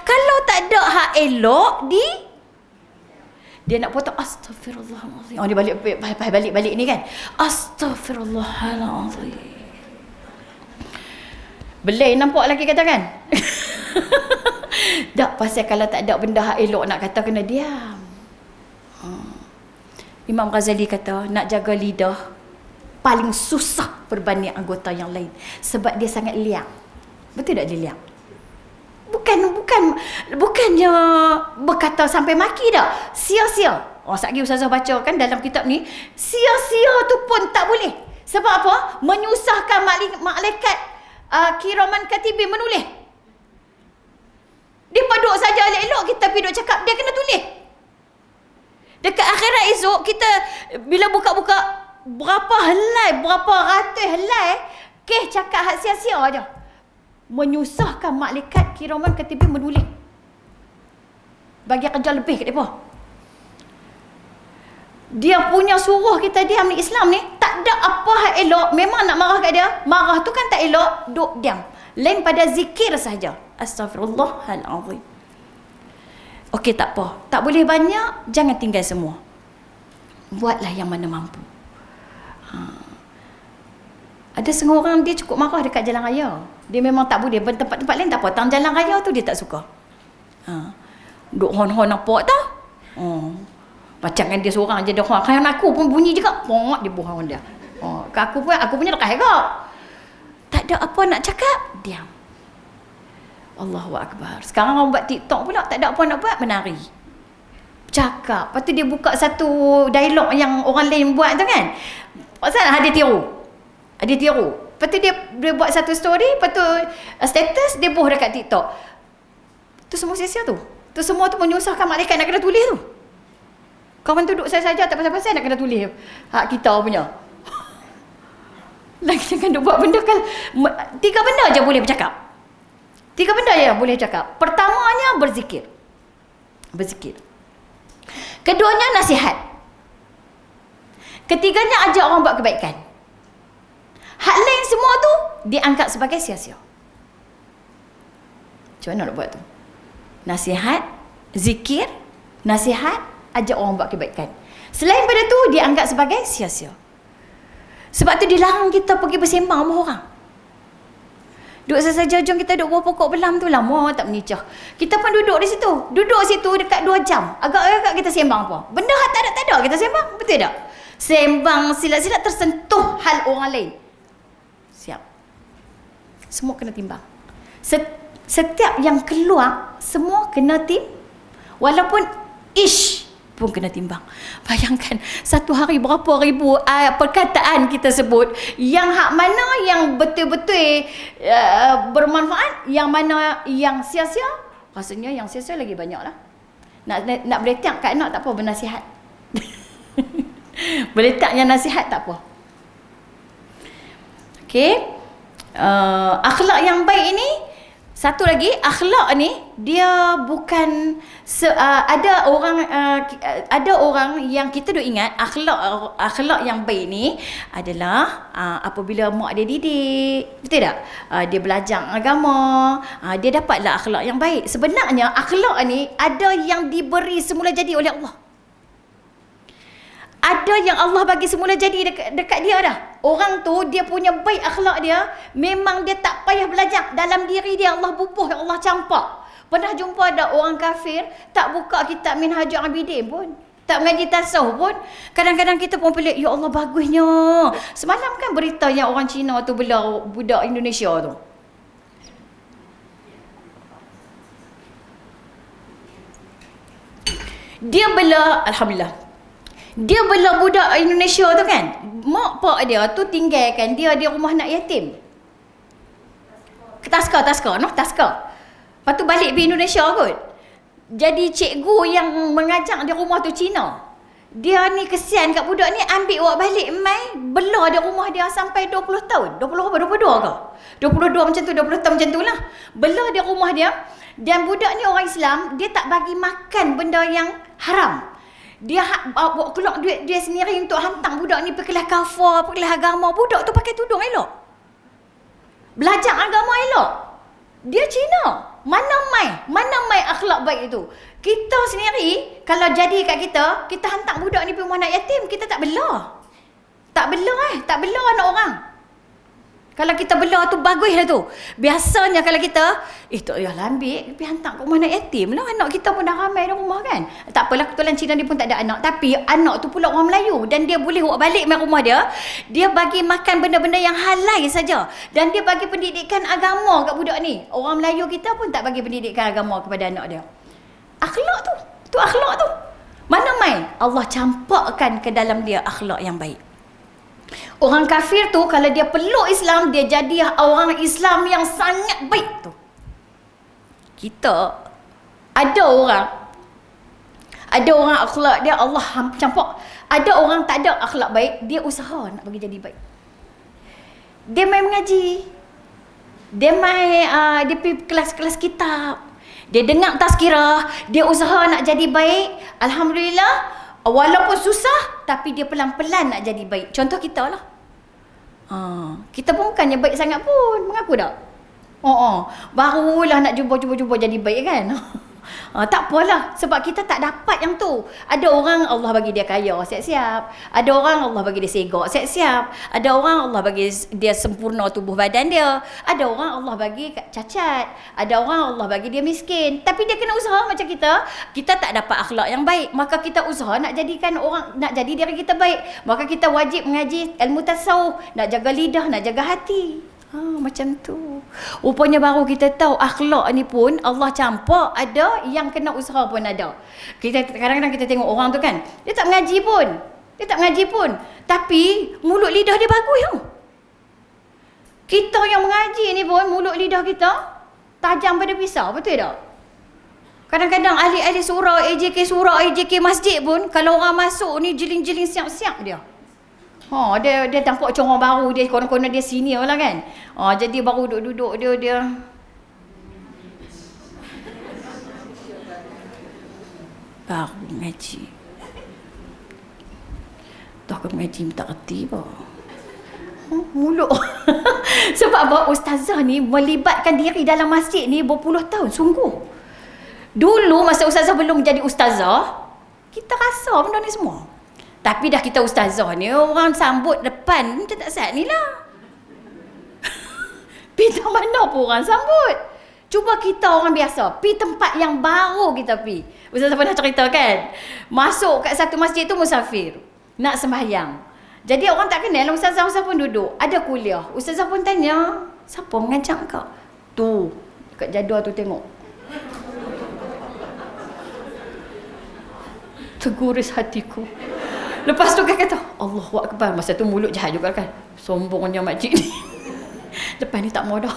Kalau tak ada hak elok dia nak potong astagfirullahalazim. Dia balik ni kan. Astagfirullahalazim. Belai nampak lagi kata kan? Tak, pasal kalau tak ada benda hak elok nak kata kena diam. Imam Ghazali kata nak jaga lidah paling susah berbanding anggota yang lain sebab dia sangat liang. Betul tak dia liang? Bukannya berkata sampai maki dah. Sia-sia. Sekali Ustazah baca kan dalam kitab ni, sia-sia tu pun tak boleh. Sebab apa? Menyusahkan malaikat kiraman katibin menulis. Dia duduk saja elok kita pergi duduk cakap, dia kena tulis. Dekat akhirat esok kita bila buka-buka berapa ratus helai cakap hak sia-sia aja. Menyusahkan malaikat kiraman katibin menulis. Bagi kerja lebih kat depa. Dia punya suruh kita diam ni Islam ni, tak ada apa hak elok. Memang nak marah kat dia, marah tu kan tak elok, duk diam. Lain pada zikir saja. Astaghfirullahalazim. Okey, tak apa. Tak boleh banyak, jangan tinggal semua. Buatlah yang mana mampu. Ada setengah orang dia cukup marah dekat jalan raya. Dia memang tak boleh. Tempat-tempat lain tak apa. Tang jalan raya tu dia tak suka. Duk hon-hon nampak tau. Macam kan dia seorang je dia hon. Kan aku pun bunyi juga. Pok dia buang dia. Aku punya dekat juga. Tak ada apa nak cakap, diam. Allahu Akbar. Sekarang orang buat TikTok pula, tak ada apa nak buat, menari. Cakap. Lepas tu dia buka satu dialog yang orang lain buat tu kan. Pasal dia tiru. Lepas tu dia buat satu story, lepas tu status, dia post dekat TikTok. Tu semua sia-sia tu. Tu semua tu menyusahkan malaikat nak kena tulis tu. Kawan tu duduk saya saja tak pasal-pasal nak kena tulis hak kita punya. Lagi jangan duk buat benda kan. 3 benda je boleh bercakap. 3 benda je boleh cakap. Pertamanya berzikir. Berzikir. Keduanya nasihat. Ketiganya ajak orang buat kebaikan. Hak lain semua tu dianggap sebagai sia-sia. Macam mana nak buat tu? Nasihat, zikir, nasihat, ajak orang buat kebaikan. Selain pada tu dianggap sebagai sia-sia. Sebab tu dilarang kita pergi bersembang sama orang. Duduk saja jom kita duduk bawah pokok belam tu, lama tak menicah. Kita pun duduk di situ. Duduk situ dekat 2 jam. Agak-agak kita sembang apa? Benda hak tak ada kita sembang. Betul tak? Sembang silat-silat tersentuh hal orang lain. Siap. Semua kena timbang. Setiap yang keluar semua kena walaupun ish pun kena timbang. Bayangkan satu hari berapa ribu perkataan kita sebut, yang hak mana yang betul-betul bermanfaat, yang mana yang sia-sia. Rasanya yang sia-sia lagi banyak lah. Nak berletak kat anak tak apa, bernasihat. Berletak yang nasihat tak apa. Okey. Akhlak yang baik ini, satu lagi, akhlak ni dia bukan ada orang yang kita duk ingat akhlak yang baik ni adalah apabila mak dia didik, betul tak? Dia belajar agama, dia dapatlah akhlak yang baik. Sebenarnya akhlak ni ada yang diberi semula jadi oleh Allah. Ada yang Allah bagi semula jadi dekat dia dah. Orang tu dia punya baik akhlak dia, memang dia tak payah belajar. Dalam diri dia Allah bubuh, Allah campak. Pernah jumpa ada orang kafir tak buka kitab Minhajul Abidin pun, tak mengaji tasawuf pun. Kadang-kadang kita pun pelik, ya Allah bagusnya. Semalam kan berita yang orang Cina tu bela budak Indonesia tu. Dia bela, alhamdulillah. Dia bela budak Indonesia tu kan. Mak pak dia tu tinggalkan dia di rumah anak yatim. Taska. Lepas tu balik pergi Indonesia kot. Jadi cikgu yang mengajar di rumah tu Cina. Dia ni kesian kat budak ni, ambil awak balik mai, bela di rumah dia sampai 20 tahun. 20 apa? 22 ke? 22 macam tu, 20 tahun macam tu lah. Bela di rumah dia. Dan budak ni orang Islam, dia tak bagi makan benda yang haram. Dia bawa keluar duit dia sendiri untuk hantar budak ni pergi kelas kafar, pergi kelas agama. Budak tu pakai tudung elok, belajar agama elok. Dia Cina. Mana mai akhlak baik itu. Kita sendiri kalau jadi kat kita hantar budak ni pergi rumah anak yatim, kita tak bela. Tak bela anak orang. Kalau kita bela tu baguslah tu. Biasanya kalau kita tak payahlah ambil, pergi hantar ke rumah anak yatim lah. Anak kita pun dah ramai di rumah kan. Tak apalah, kebetulan Cina dia pun tak ada anak. Tapi anak tu pula orang Melayu. Dan dia boleh bawa balik mai rumah dia. Dia bagi makan benda-benda yang halal saja. Dan dia bagi pendidikan agama kat budak ni. Orang Melayu kita pun tak bagi pendidikan agama kepada anak dia. Akhlak tu. Tu akhlak tu. Mana mai Allah campakkan ke dalam dia akhlak yang baik. Orang kafir tu kalau dia peluk Islam, dia jadi orang Islam yang sangat baik tu. Kita ada orang akhlak dia Allah campak. Ada orang tak ada akhlak baik, dia usaha nak bagi jadi baik. Dia main mengaji. Dia pergi kelas-kelas kitab. Dia dengar tazkirah, dia usaha nak jadi baik. Alhamdulillah. Walaupun susah, tapi dia pelan-pelan nak jadi baik. Contoh kita lah. Kita pun bukannya baik sangat pun. Mengaku tak? Barulah nak jumpa jadi baik kan? Tak apalah. Sebab kita tak dapat yang tu. Ada orang Allah bagi dia kaya, siap-siap. Ada orang Allah bagi dia segak, siap-siap. Ada orang Allah bagi dia sempurna tubuh badan dia. Ada orang Allah bagi cacat. Ada orang Allah bagi dia miskin. Tapi dia kena usaha macam kita. Kita tak dapat akhlak yang baik. Maka kita usaha nak jadikan orang, nak jadi diri kita baik. Maka kita wajib mengaji ilmu tasawuf. Nak jaga lidah, nak jaga hati. Macam tu. Rupanya baru kita tahu akhlak ni pun Allah campak, ada yang kena usaha pun ada. Kita kadang-kadang kita tengok orang tu kan, dia tak mengaji pun. Tapi mulut lidah dia bagus tau. Kita yang mengaji ni pun mulut lidah kita tajam pada pisau, betul tak? Kadang-kadang ahli-ahli surau, AJK surau, AJK masjid pun kalau orang masuk ni jeling-jeling siap-siap dia. Dia tampak macam orang baru, dia konon-konon dia senior lah kan. Jadi baru duduk-duduk dia baru mengaji. Tak ke mengaji tak kerti apa. Mulut. Sebab bahawa ustazah ni melibatkan diri dalam masjid ni berpuluh tahun, sungguh. Dulu masa ustazah belum jadi ustazah, kita rasa benda ni semua. Tapi dah kita ustazah ni, orang sambut depan macam tak sihat ni lah. Pergi mana pun orang sambut. Cuba kita orang biasa, pergi tempat yang baru kita pergi. Ustazah pernah cerita kan, masuk kat satu masjid tu musafir, nak sembahyang. Jadi orang tak kenal, ustazah pun duduk, ada kuliah. Ustazah pun tanya, siapa mengajar kau? Tu, kat jadual tu tengok. Terguris hatiku. Lepas tu kan kata, Allahu Akbar. Masa tu mulut jahat juga kan. Sombongnya makcik ni. Lepas ni tak mau dah.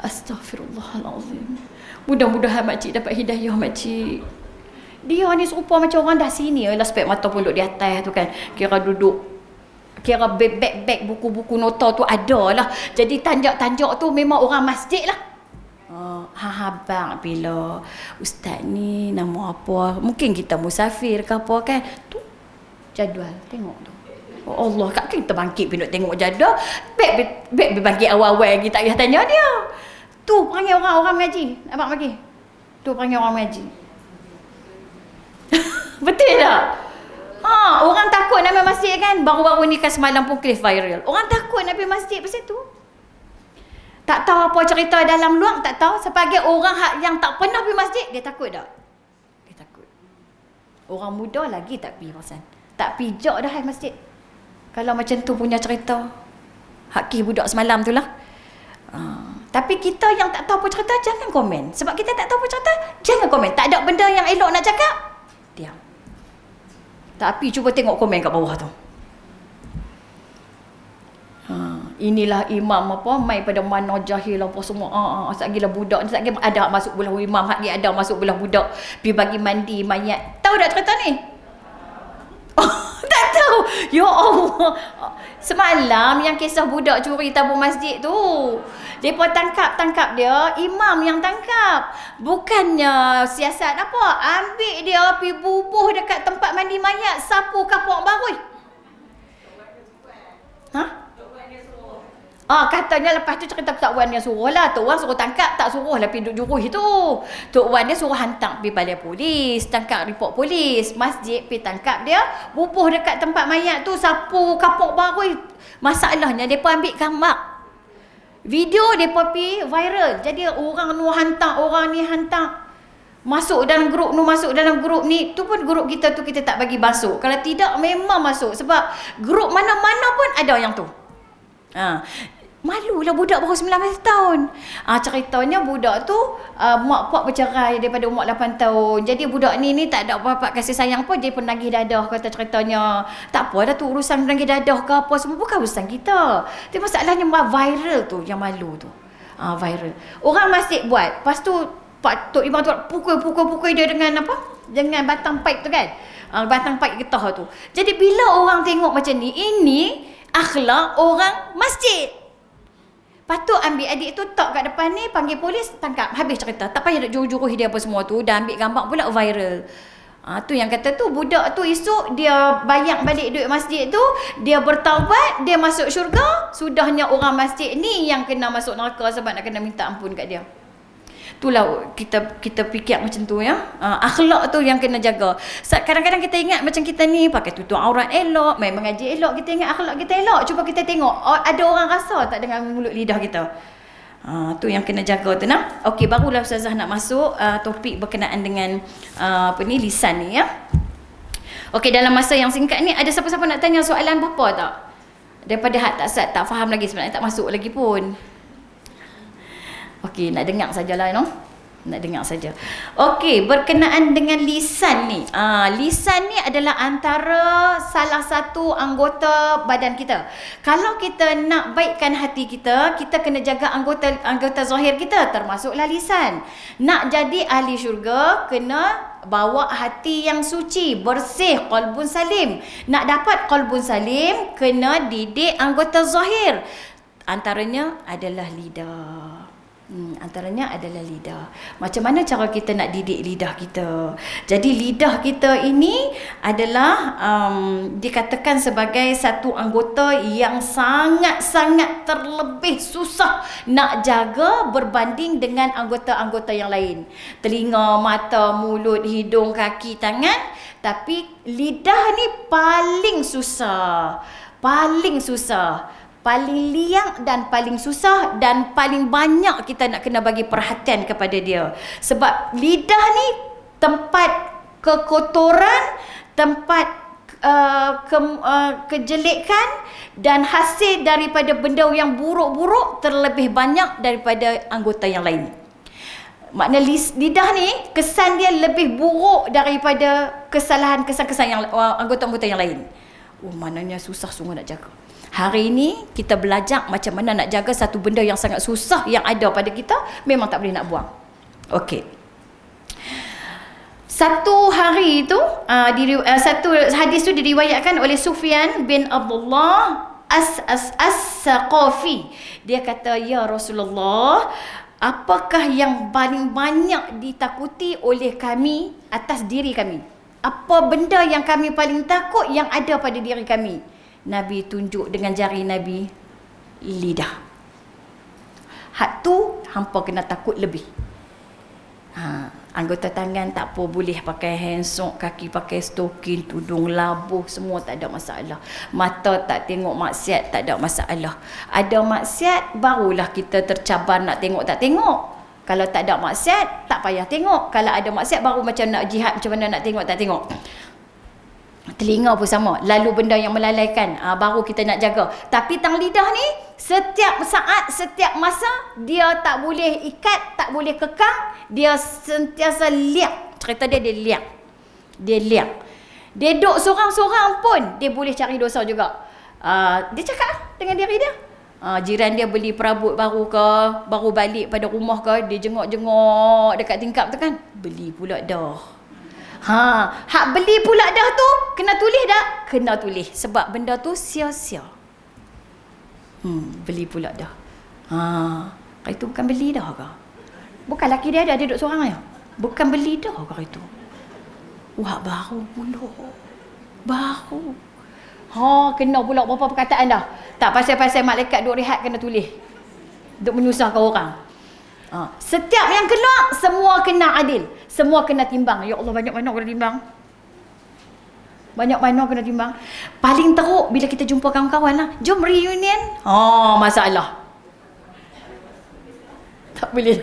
Astaghfirullahalazim. Mudah-mudahan makcik dapat hidayah makcik. Dia ni serupa macam orang dah sini lah, spek mata pun duduk di atas tu kan. Kira duduk, kira beg buku-buku nota tu ada lah. Jadi tanjak-tanjak tu memang orang masjid lah. Habang bila ustaz ni nama apa, mungkin kita musafir ke apa kan. Tu jadual, tengok tu. Oh Allah, kat kita bangkit pergi nak tengok jadual. Beg bangkit awal-awal lagi tak payah tanya dia. Tu panggil orang mengaji. Abang bagi. Tu panggil orang mengaji. Betul tak? Orang takut nak pergi masjid kan. Baru-baru ni kan semalam pun clip viral. Orang takut nak pergi masjid pasal tu. Tak tahu apa cerita dalam luar, tak tahu. Sebagai orang yang tak pernah pergi masjid, dia takut tak? Dia takut. Orang muda lagi tak pergi pasal. Tak pijak dah masjid. Kalau macam tu punya cerita. Hak budak semalam tu lah. Tapi kita yang tak tahu apa cerita, jangan komen. Sebab kita tak tahu apa cerita, jangan komen. Tak ada benda yang elok nak cakap, diam. Tapi cuba tengok komen kat bawah tu. Inilah imam apa, mai pada mana jahil apa semua. Asal gila budak ni, asal gila ada masuk belah imam, hak dia ada masuk belah budak. Pergi bagi mandi mayat. Tahu tak cerita ni? Tak tahu. Ya Allah. Semalam yang kisah budak curi tabung masjid tu. Depa tangkap dia, imam yang tangkap. Bukannya siasat apa, ambil dia pergi bubuh dekat tempat mandi mayat, sapu kapok barui. Katanya lepas tu cerita Tok Wan dia suruh lah. Tok Wan suruh tangkap, tak suruh lah pergi duduk juruh itu. Tok Wan dia suruh hantar pergi balai polis, tangkap report polis. Masjid pergi tangkap dia, bubuh dekat tempat mayat tu, sapu kapok barui. Masalahnya mereka ambil gambar. Video mereka pergi viral. Jadi orang ni hantar, orang ni hantar. Masuk dalam grup ni, masuk dalam grup ni. Tu pun grup kita tu kita tak bagi masuk. Kalau tidak memang masuk. Sebab grup mana-mana pun ada yang tu. Malulah budak baru 19 tahun. Ceritanya budak tu mak pak bercerai daripada umur 8 tahun. Jadi budak ni tak ada apa-apa kasih sayang pun, dia pun nagih dadah kata ceritanya. Tak apa dah tu urusan nagih dadah ke apa semua, bukan urusan kita. Tapi masalahnya viral tu yang malu tu. Viral. Orang masjid buat. Lepas tu Pak Tok Imam tu pukul dia dengan apa? Dengan batang pipe tu kan. Batang pipe getah tu. Jadi bila orang tengok macam ni, ini akhlak orang masjid. Patut ambil adik tu tok kat depan ni, panggil polis, tangkap, habis cerita. Tak payah nak juruh-juruh dia apa semua tu. Dah ambil gambar pula viral. Tu yang kata tu, budak tu esok dia bayar balik duit masjid tu, dia bertaubat, dia masuk syurga. Sudahnya orang masjid ni yang kena masuk neraka sebab nak kena minta ampun kat dia. Itulah kita fikir macam tu ya. Akhlak tu yang kena jaga. Kadang-kadang kita ingat macam kita ni pakai tutup aurat elok, main mengaji elok, kita ingat akhlak kita elok. Cuba kita tengok ada orang rasa tak dengan mulut lidah kita. Tu yang kena jaga tu nah. Okey, barulah Ustazah nak masuk topik berkenaan dengan lisan ni ya. Okey, dalam masa yang singkat ni ada siapa-siapa nak tanya soalan apa tak? Daripada hak tak faham lagi sebenarnya, tak masuk lagi pun. Okey, nak dengar sajalah no. Nak dengar saja. Okey, berkenaan dengan lisan ni. Lisan ni adalah antara salah satu anggota badan kita. Kalau kita nak baikkan hati kita, kita kena jaga anggota zahir kita, termasuklah lisan. Nak jadi ahli syurga, kena bawa hati yang suci, bersih, qalbun salim. Nak dapat qalbun salim, kena didik anggota zahir. Antaranya adalah lidah. Antaranya adalah lidah. Macam mana cara kita nak didik lidah kita? Jadi lidah kita ini adalah dikatakan sebagai satu anggota yang sangat-sangat terlebih susah nak jaga berbanding dengan anggota-anggota yang lain. Telinga, mata, mulut, hidung, kaki, tangan. Tapi lidah ni paling susah. Paling susah. Paling liang dan paling susah dan paling banyak kita nak kena bagi perhatian kepada dia. Sebab lidah ni tempat kekotoran, tempat kejelekan dan hasil daripada benda yang buruk-buruk terlebih banyak daripada anggota yang lain. Makna lidah ni kesan dia lebih buruk daripada kesan-kesan yang anggota-anggota yang lain. Maknanya susah sungguh nak jaga. Hari ini kita belajar macam mana nak jaga satu benda yang sangat susah yang ada pada kita, memang tak boleh nak buang. Okey. Satu hari itu, satu hadis tu diriwayatkan oleh Sufyan bin Abdullah As-Saqafi. Dia kata, "Ya Rasulullah, apakah yang paling banyak ditakuti oleh kami atas diri kami? Apa benda yang kami paling takut yang ada pada diri kami?" Nabi tunjuk dengan jari Nabi, lidah. Hak tu hampa kena takut lebih. Anggota tangan tak apa, boleh pakai handsok, kaki pakai stokin, tudung labuh, semua tak ada masalah. Mata tak tengok maksiat, tak ada masalah. Ada maksiat, barulah kita tercabar nak tengok tak tengok. Kalau tak ada maksiat, tak payah tengok. Kalau ada maksiat, baru macam nak jihad, macam mana nak tengok tak tengok. Telinga pun sama. Lalu benda yang melalaikan, baru kita nak jaga. Tapi tang lidah ni, setiap saat, setiap masa, dia tak boleh ikat, tak boleh kekang. Dia sentiasa liak. Cerita dia liak. Dia liak. Dia duduk sorang-sorang pun, dia boleh cari dosa juga. Dia cakap dengan diri dia. Jiran dia beli perabot baru ke, baru balik pada rumah ke, dia jengok-jengok dekat tingkap tu kan. Beli pula dah. Hak beli pula dah tu, kena tulis dah? Kena tulis. Sebab benda tu sia-sia. Beli pula dah. Itu bukan beli dah ke? Bukan laki dia ada duduk seorang ya? Bukan beli dah ke itu? Wah, baru pula. Baru. Kena pula berapa perkataan dah. Tak pasal-pasal malaikat duk rehat kena tulis. Duk menyusahkan orang. Setiap yang keluar, semua kena adil. Semua kena timbang. Ya Allah, banyak mana kena timbang. Banyak mana kena timbang. Paling teruk bila kita jumpa kawan-kawan lah. Jom reunion. Masalah. Tak boleh.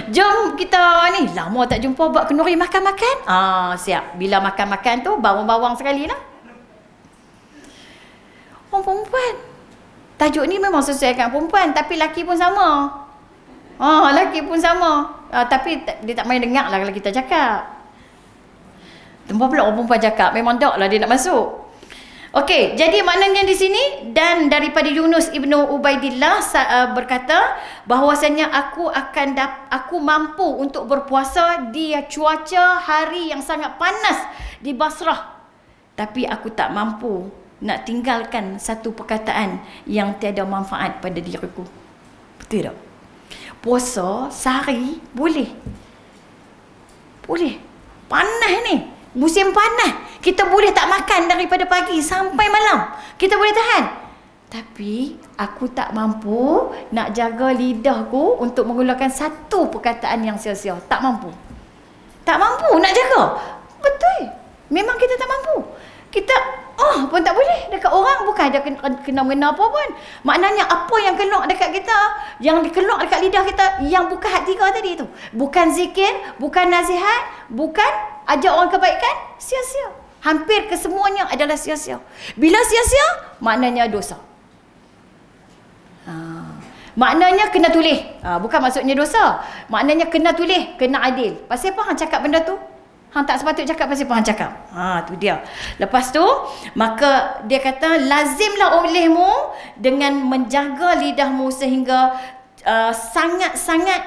Jom kita ni, lama tak jumpa, buat kenduri makan-makan. Siap. Bila makan-makan tu, bawang-bawang sekali lah. Orang perempuan. Tajuk ni memang sesuai dengan perempuan. Tapi laki pun sama. Laki pun sama. Tapi dia tak main dengar lah kalau kita cakap. Tempat pula orang perempuan cakap, memang tak lah dia nak masuk. Okey, jadi maknanya di sini, dan daripada Yunus ibnu Ubaidillah berkata bahawasanya aku mampu untuk berpuasa di cuaca hari yang sangat panas di Basrah. Tapi aku tak mampu nak tinggalkan satu perkataan yang tiada manfaat pada diriku. Betul tak? Puasa sehari boleh. Boleh. Panas ni. Musim panas. Kita boleh tak makan daripada pagi sampai malam. Kita boleh tahan. Tapi aku tak mampu nak jaga lidahku untuk mengeluarkan satu perkataan yang sia-sia. Tak mampu. Tak mampu nak jaga. Betul. Memang kita tak mampu. Kita pun tak boleh dekat orang, bukan ada kena-mengena apa pun. Maknanya apa yang keluar dekat kita, yang keluar dekat lidah kita, yang bukan hak tiga tadi tu, bukan zikir, bukan nasihat, bukan ajak orang kebaikan, sia-sia. Hampir kesemuanya adalah sia-sia. Bila sia-sia, maknanya dosa. Maknanya kena tulis. Bukan maksudnya dosa. Maknanya kena tulis, kena adil. Pasal apa hang cakap benda tu? Hang tak sepatut cakap, pasal apa hang cakap? Tu dia. Lepas tu, maka dia kata lazimlah olehmu dengan menjaga lidahmu sehingga sangat-sangat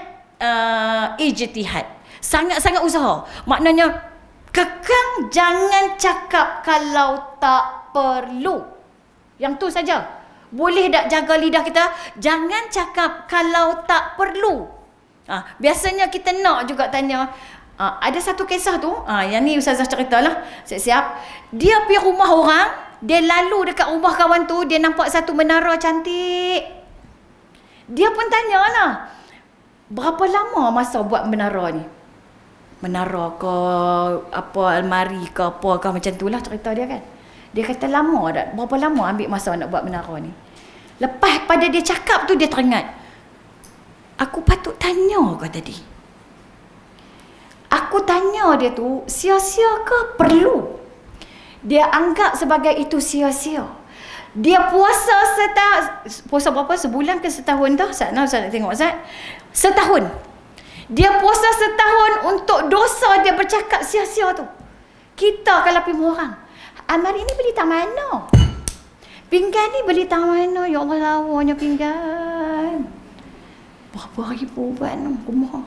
ijtihad. Sangat-sangat usaha. Maknanya kekang jangan cakap kalau tak perlu. Yang tu saja. Boleh tak jaga lidah kita? Jangan cakap kalau tak perlu. Biasanya kita nak juga tanya. Ada satu kisah tu, yang ni Ustazah ceritalah. Siap-siap. Dia pergi rumah orang, dia lalu dekat rumah kawan tu, dia nampak satu menara cantik. Dia pun tanyalah, berapa lama masa buat menara ni? Menara ke apa, almari ke apa ke, macam tu lah cerita dia kan. Dia kata lama tak? Berapa lama ambil masa nak buat menara ni? Lepas pada dia cakap tu, dia teringat, aku patut tanya ke tadi? Aku tanya dia tu, sia-sia ke perlu? Dia anggap sebagai itu sia-sia. Dia puasa puasa berapa? Sebulan ke setahun dah? Ustaz nak tengok Ustaz. Setahun. Dia puasa setahun untuk dosa dia bercakap sia-sia tu. Kita kalau pergi orang, almari ni beli tak mana? Pinggan ni beli tak mana? Ya Allah, lawanya pinggan. Berapa ribu buat rumah?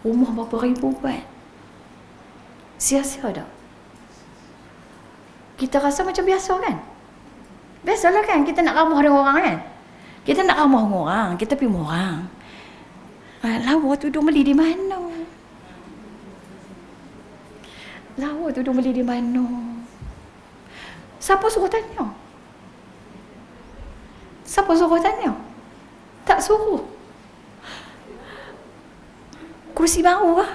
Rumah berapa ribu buat? Sia-sia dah. Kita rasa macam biasa kan? Biasalah kan, kita nak ramah dengan orang kan? Kita nak ramah dengan orang, kita pergi dengan orang. Lawa tu duk beli di mana? Lawa tu duk beli di mana? Siapa suruh tanya? Siapa suruh tanya? Tak suruh. Kursi baru lah.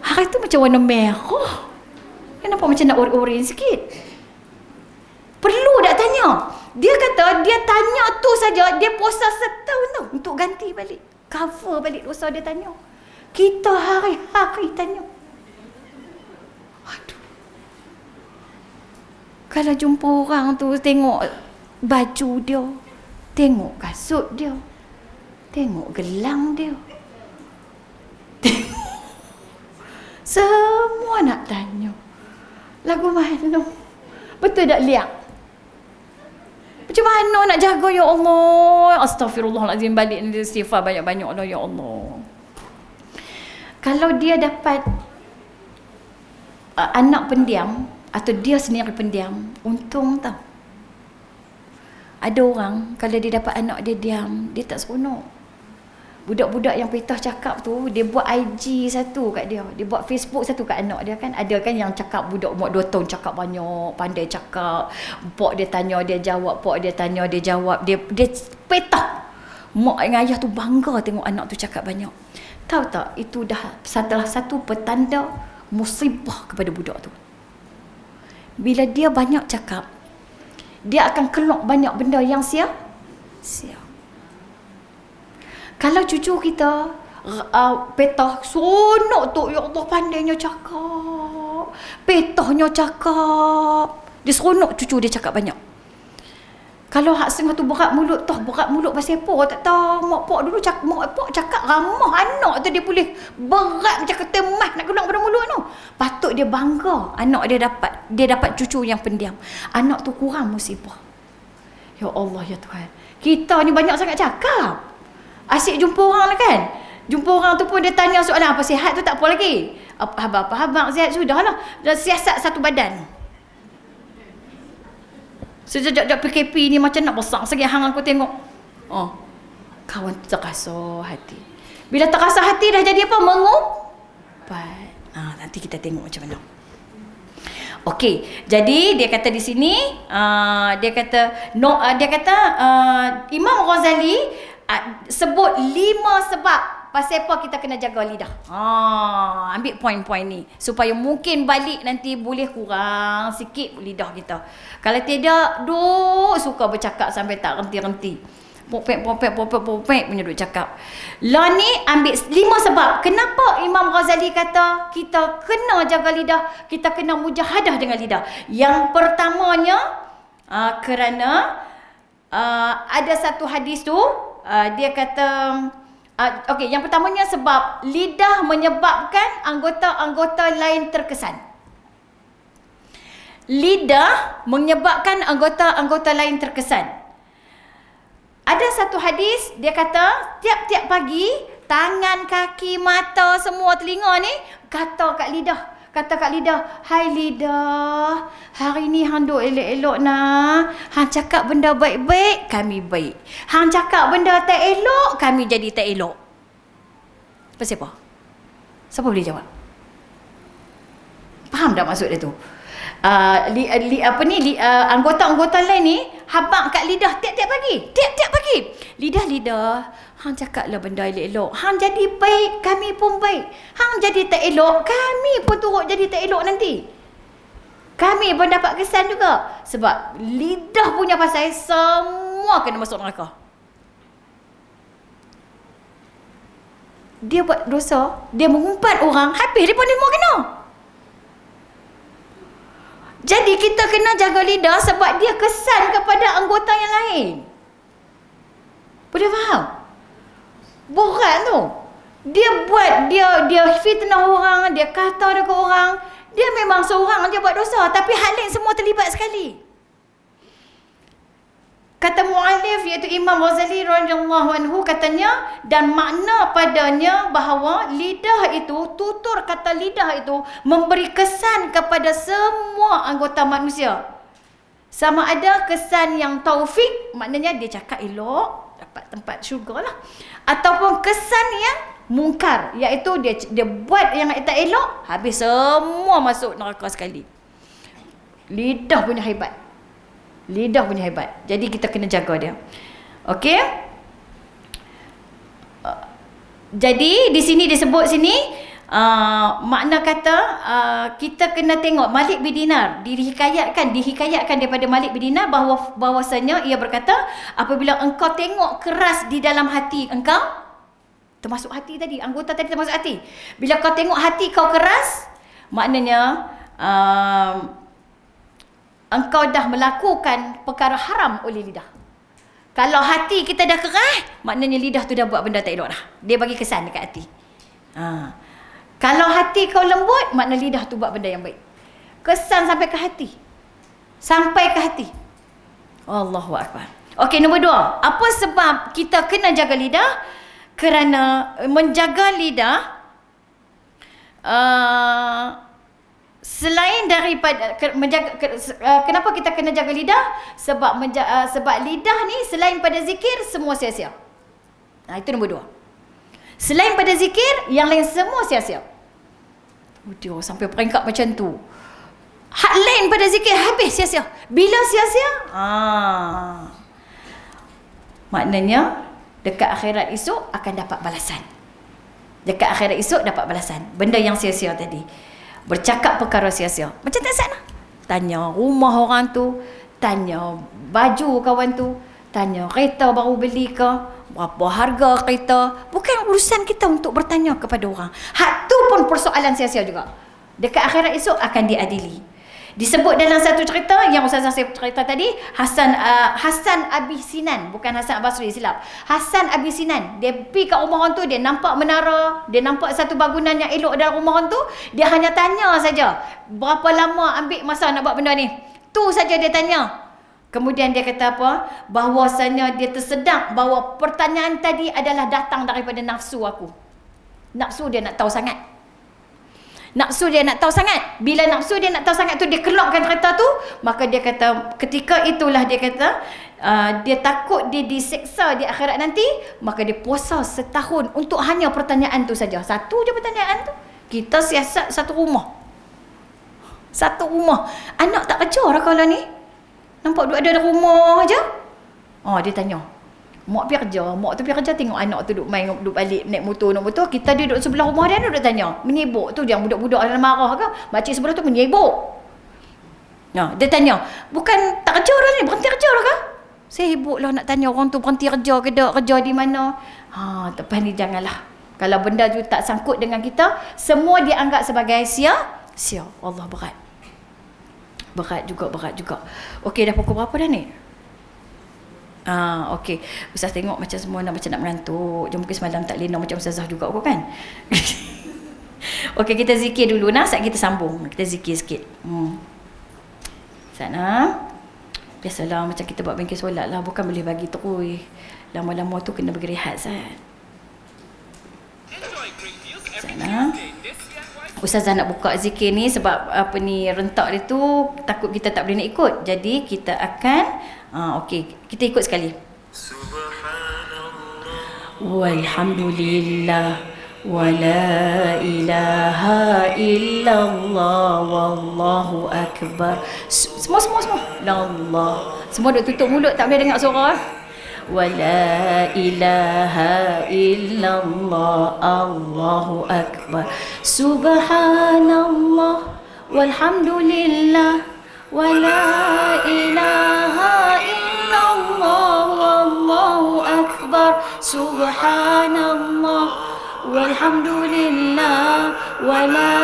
Hari tu macam warna merah. Dia nampak macam nak ori-ori sikit. Perlu tak tanya? Dia kata dia tanya tu saja, dia puasa setahun tu untuk ganti balik, cover balik dosa dia tanya. Kita hari-hari tanya. Aduh. Kalau jumpa orang tu, tengok baju dia, tengok kasut dia, tengok gelang dia, semua nak tanya. Lagu mana? Betul tak lihat? Macam mana nak jaga ya Allah? Astaghfirullahalazim, balik ni istighfar banyak-banyak lah ya Allah. Kalau dia dapat anak pendiam atau dia sendiri pendiam, untung tau. Ada orang kalau dia dapat anak dia diam, dia tak seronok. Budak-budak yang Petah cakap tu, dia buat IG satu kat dia, dia buat Facebook satu kat anak dia kan. Ada kan yang cakap budak umur 2 tahun cakap banyak, pandai cakap. Pak dia tanya dia jawab, pak dia tanya dia jawab. Dia Petah. Mak dengan ayah tu bangga tengok anak tu cakap banyak. Tahu tak, itu dah salah satu petanda musibah kepada budak tu. Bila dia banyak cakap, dia akan keluar banyak benda yang sia. Kalau cucu kita Petah seronok tu, ya Allah pandainya cakap, Petahnya cakap, dia seronok cucu dia cakap banyak. Kalau hak setengah tu berat mulut, berat mulut pasal apa tak tahu. Mak pak dulu mak pak cakap ramah anak tu, dia boleh berat macam kata emas nak keluar pada mulut tu. Patut dia bangga anak dia dapat cucu yang pendiam. Anak tu kurang musibah. Ya Allah ya Tuhan. Kita ni banyak sangat cakap. Asyik jumpa orang lah kan. Jumpa orang tu pun dia tanya soalan apa, sihat tu tak apa lagi. Abang sihat sudahlah. Dah siasat satu badan. Sejak PKP ni macam nak besar sekali hang aku tengok. Kawan terasa hati. Bila terasa hati dah jadi apa? Mengumpat. Nanti kita tengok macam mana. Okey, jadi dia kata di sini, dia kata Imam Ghazali sebut 5 sebab pasal apa kita kena jaga lidah. Ambil poin-poin ni supaya mungkin balik nanti boleh kurang sikit lidah kita. Kalau tidak, suka bercakap sampai tak henti-henti. Popek punya duk cakap. Lah ni ambil 5 sebab kenapa Imam Ghazali kata kita kena jaga lidah, kita kena mujahadah dengan lidah. Yang pertamanya kerana ada satu hadis tu, dia kata, okey, yang pertamanya sebab lidah menyebabkan anggota-anggota lain terkesan. Lidah menyebabkan anggota-anggota lain terkesan. Ada satu hadis, dia kata, tiap-tiap pagi, tangan, kaki, mata, semua telinga ni, kata kat lidah, hai lidah, hari ni hang duk elok-elok nak. Hang cakap benda baik-baik, kami baik. Hang cakap benda tak elok, kami jadi tak elok. Pasal apa? Siapa boleh jawab? Faham tak maksud dia tu? Anggota-anggota lain ni habaq kat lidah tiap-tiap pagi. Lidah, hang cakaplah benda elok-elok. Hang jadi baik, kami pun baik. Hang jadi tak elok, kami pun turut jadi tak elok nanti. Kami pun dapat kesan juga. Sebab lidah punya pasal semua kena masuk neraka. Dia buat dosa, dia mengumpat orang, habis dia pun semua kena. Jadi kita kena jaga lidah sebab dia kesan kepada anggota yang lain. Boleh faham? Berat tu. Dia fitnah orang, dia kata dekat orang. Dia memang seorang je buat dosa, tapi hal lain semua terlibat sekali. Kata mu'allif iaitu Imam Ghazali radhiyallahu anhu, katanya, dan makna padanya bahawa lidah itu, tutur kata lidah itu memberi kesan kepada semua anggota manusia. Sama ada kesan yang taufik, maknanya dia cakap elok, dapat tempat syurga lah. Ataupun kesan yang mungkar, iaitu dia buat yang tak elok, habis semua masuk neraka sekali. Lidah punya hebat. Jadi kita kena jaga dia. Okey? Jadi di sini disebut makna kata kita kena tengok Malik bin Dinar dihikayatkan daripada Malik bin Dinar bahawasanya ia berkata, apabila engkau tengok keras di dalam hati engkau, termasuk hati tadi, anggota tadi termasuk hati. Bila kau tengok hati kau keras, maknanya engkau dah melakukan perkara haram oleh lidah. Kalau hati kita dah keras, maknanya lidah tu dah buat benda tak elok dah. Dia bagi kesan dekat hati. Kalau hati kau lembut, maknanya lidah tu buat benda yang baik. Kesan sampai ke hati. Allahu Akbar. Okey, nombor 2. Apa sebab kita kena jaga lidah? Kerana menjaga lidah, selain daripada kenapa kita kena jaga lidah? Sebab lidah ni selain pada zikir semua sia-sia. Itu nombor 2. Selain pada zikir, yang lain semua sia-sia. Dia sampai peringkat macam tu. Hak lain pada zikir habis sia-sia. Bila sia-sia? Maknanya dekat akhirat esok akan dapat balasan. Benda yang sia-sia tadi. Bercakap perkara sia-sia. Macam tak sana. Tanya rumah orang tu, tanya baju kawan tu, tanya kereta baru beli ke, berapa harga kereta. Bukan urusan kita untuk bertanya kepada orang. Hak tu pun persoalan sia-sia juga. Dekat akhirat esok akan diadili. Disebut dalam satu cerita yang Ustazah saya cerita tadi, Hasan Abi Sinan, bukan Hasan Basri, silap. Hasan Abi Sinan, dia pergi kat rumah orang tu, dia nampak menara, dia nampak satu bangunan yang elok dalam rumah orang tu, dia hanya tanya saja, berapa lama ambil masa nak buat benda ni? Tu saja dia tanya. Kemudian dia kata apa? Bahawasanya dia tersedar bahawa pertanyaan tadi adalah datang daripada nafsu aku. Nafsu dia nak tahu sangat. Bila nafsu dia nak tahu sangat tu, dia kelakkan kereta tu, maka dia kata, ketika itulah dia kata, dia takut dia diseksa di akhirat nanti, maka dia puasa setahun untuk hanya pertanyaan tu saja. Satu je pertanyaan tu. Kita siasat satu rumah. Anak tak kerja lah kalau ni. Nampak duduk ada rumah aja. Dia tanya, mak tu pergi kerja, tengok anak tu duduk main, duduk balik naik motor. Kita duduk sebelah rumah dia, duduk tanya, menyibuk tu yang budak-budak ada marah ke, makcik sebelah tu menyibuk. Dia tanya, bukan tak kerja dah ni, berhenti kerja dah ke? Saya sibuk lah nak tanya orang tu berhenti kerja ke tak, kerja di mana. Lepas ni janganlah. Kalau benda tu tak sangkut dengan kita, semua dianggap sebagai sia-sia. Allah, berat juga. Okey, dah pukul berapa dah ni? Okey. Ustaz tengok macam semua macam nak mengantuk. Jom mungkin semalam tak lenong macam Ustazah juga kau kan. Okey, kita zikir dulu nah, saat kita sambung. Kita zikir sikit. Sana. Biasalah macam kita buat bengkel solat lah, bukan boleh bagi terus. Lama-lama tu kena bagi rehat Sat. Sana. Ustazah nak buka zikir ni sebab apa ni rentak dia tu takut kita tak boleh nak ikut. Jadi kita akan okey, kita ikut sekali. Walhamdulillah wala ilaha illallah wallahu akbar. Semua Allah. Semua duk tutup mulut, tak boleh dengar suara. Wala ilaha illallah Allahu akbar. Subhanallah walhamdulillah wala ilaha illallah wallahu akbar. Subhanallah walhamdulillah wala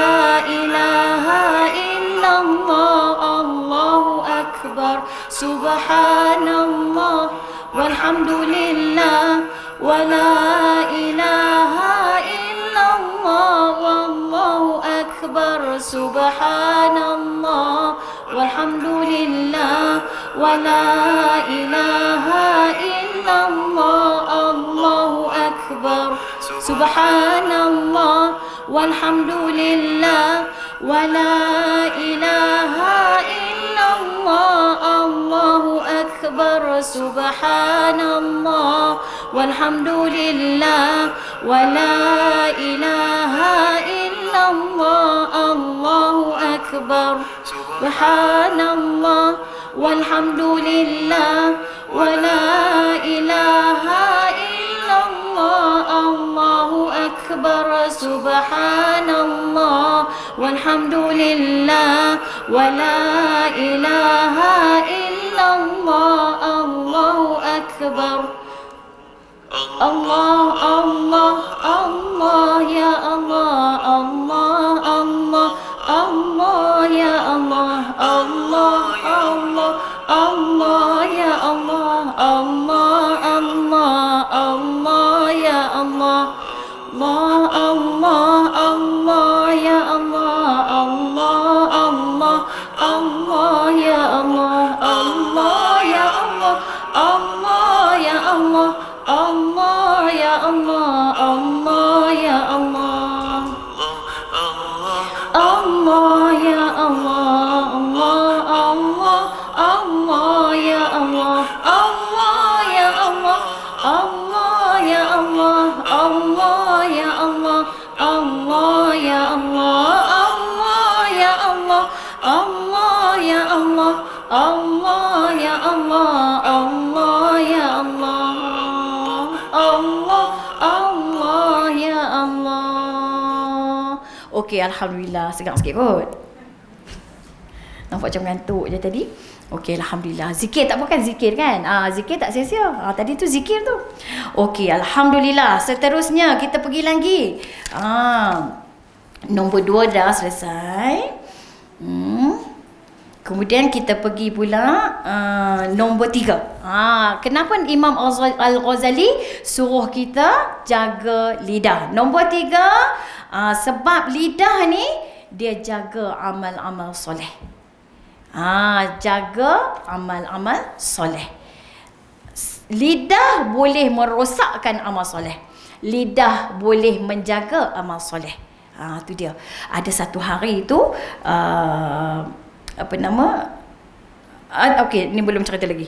ilaha illallah Allahu akbar. Subhanallah walhamdulillah wala ilaha illallah wallahu akbar. Subhanallah walhamdulillah wala ilaha illallah Allahu akbar. Subhanallah walhamdulillah wala ilaha illallah Allahu akbar. Subhanallah walhamdulillah wala ilaha illallah Allahu akbar. Subhanallah walhamdulillah wala ilaha illallah Allahu akbar. Subhanallah walhamdulillah wala ilaha illallah Allahu akbar. Allah Allah Allah ya Allah Allah Allah Allah ya Allah Allah Allah Allah ya Allah Allah Allah Allah ya Allah Allah Allah Allah ya Allah Allah Allah Allah ya Allah Allah ya Allah Allah ya Allah Allah ya Allah Allah ya Allah Allah ya Allah Allah Allah Allah ya Allah Allah ya Allah Allah ya Allah Allah ya Allah Allah ya Allah Allah ya Allah Allah ya Allah Allah ya Allah Allah ya Allah Allah Allah ya Allah. Okey, alhamdulillah, segar sikit kot. Nampak macam ngantuk je tadi. Okey, alhamdulillah. Zikir tak bukan zikir kan? Zikir tak sia-sia. Tadi tu zikir tu. Okey, alhamdulillah. Seterusnya kita pergi lagi. Nombor 2 dah selesai. Kemudian kita pergi pula nombor 3. Kenapa Imam Al-Ghazali suruh kita jaga lidah? Nombor 3, sebab lidah ni dia jaga amal-amal soleh. Jaga amal-amal soleh. Lidah boleh merosakkan amal soleh. Lidah boleh menjaga amal soleh. Tu dia. Ada satu hari tu okey, ni belum cerita lagi.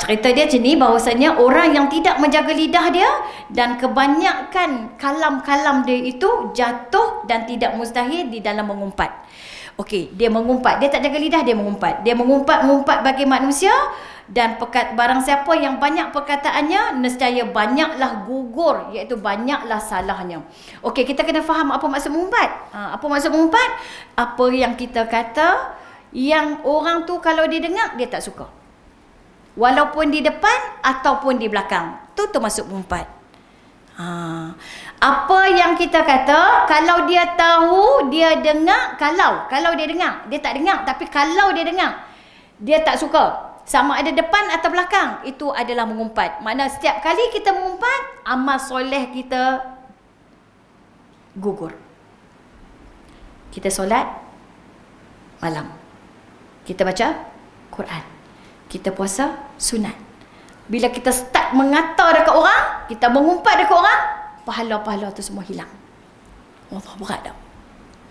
Cerita dia macam ni, bahawasanya orang yang tidak menjaga lidah dia dan kebanyakan kalam-kalam dia itu jatuh dan tidak mustahil di dalam mengumpat. Okey, dia mengumpat, dia tak jaga lidah, dia mengumpat. Dia mengumpat bagi manusia, dan barang siapa yang banyak perkataannya, nescaya banyaklah gugur, iaitu banyaklah salahnya. Okey, kita kena faham apa maksud mengumpat. Apa maksud mengumpat? Apa yang kita kata yang orang tu kalau dia dengar dia tak suka, walaupun di depan ataupun di belakang, tu termasuk mengumpat. Apa yang kita kata, kalau dia tahu, dia dengar, kalau dia dengar, dia tak dengar, tapi kalau dia dengar dia tak suka, Sama ada depan atau belakang, itu adalah mengumpat. Maknanya setiap kali kita mengumpat, amal soleh kita gugur. Kita solat malam, kita baca Quran, kita puasa sunat. Bila kita start mengata dekat orang, kita mengumpat dekat orang, pahala-pahala tu semua hilang. Allah, berat tak?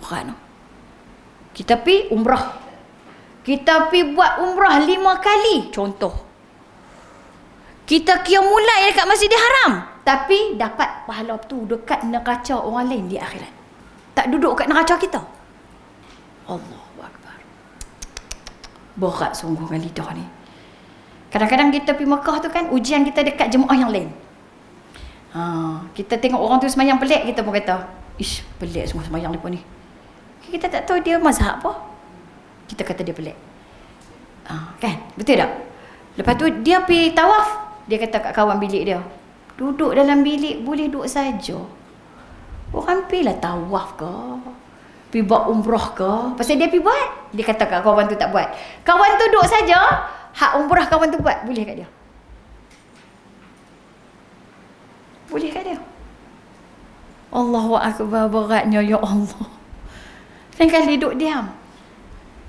Berat tak? Kita pergi umrah, kita pergi buat umrah 5 kali, contoh. Kita qiyam mulai dekat Masjidil Haram, tapi dapat pahala tu dekat neraca orang lain di akhirat. Tak duduk kat neraca kita. Allahu Akbar. Berat sungguh dengan lidah ni. Kadang-kadang kita pergi Mekah tu kan, ujian kita dekat jemaah yang lain. Kita tengok orang tu semayang pelik, kita pun kata, ish, pelik semua semayang mereka ni. Kita tak tahu dia mazhab apa, kita kata dia pelik. Kan? Betul tak? Lepas tu dia pergi tawaf, dia kata kat kawan bilik dia, duduk dalam bilik boleh duduk saja. Orang pergi lah tawaf ke, pergi buat umrah ke, pasal dia pergi buat, dia kata kat kawan tu tak buat. Kawan tu duduk saja, hak umrah kawan tu buat, boleh kat dia. Boleh kat dia. Allahu Akbar, beratnya ya Allah. Lain kali duduk diam.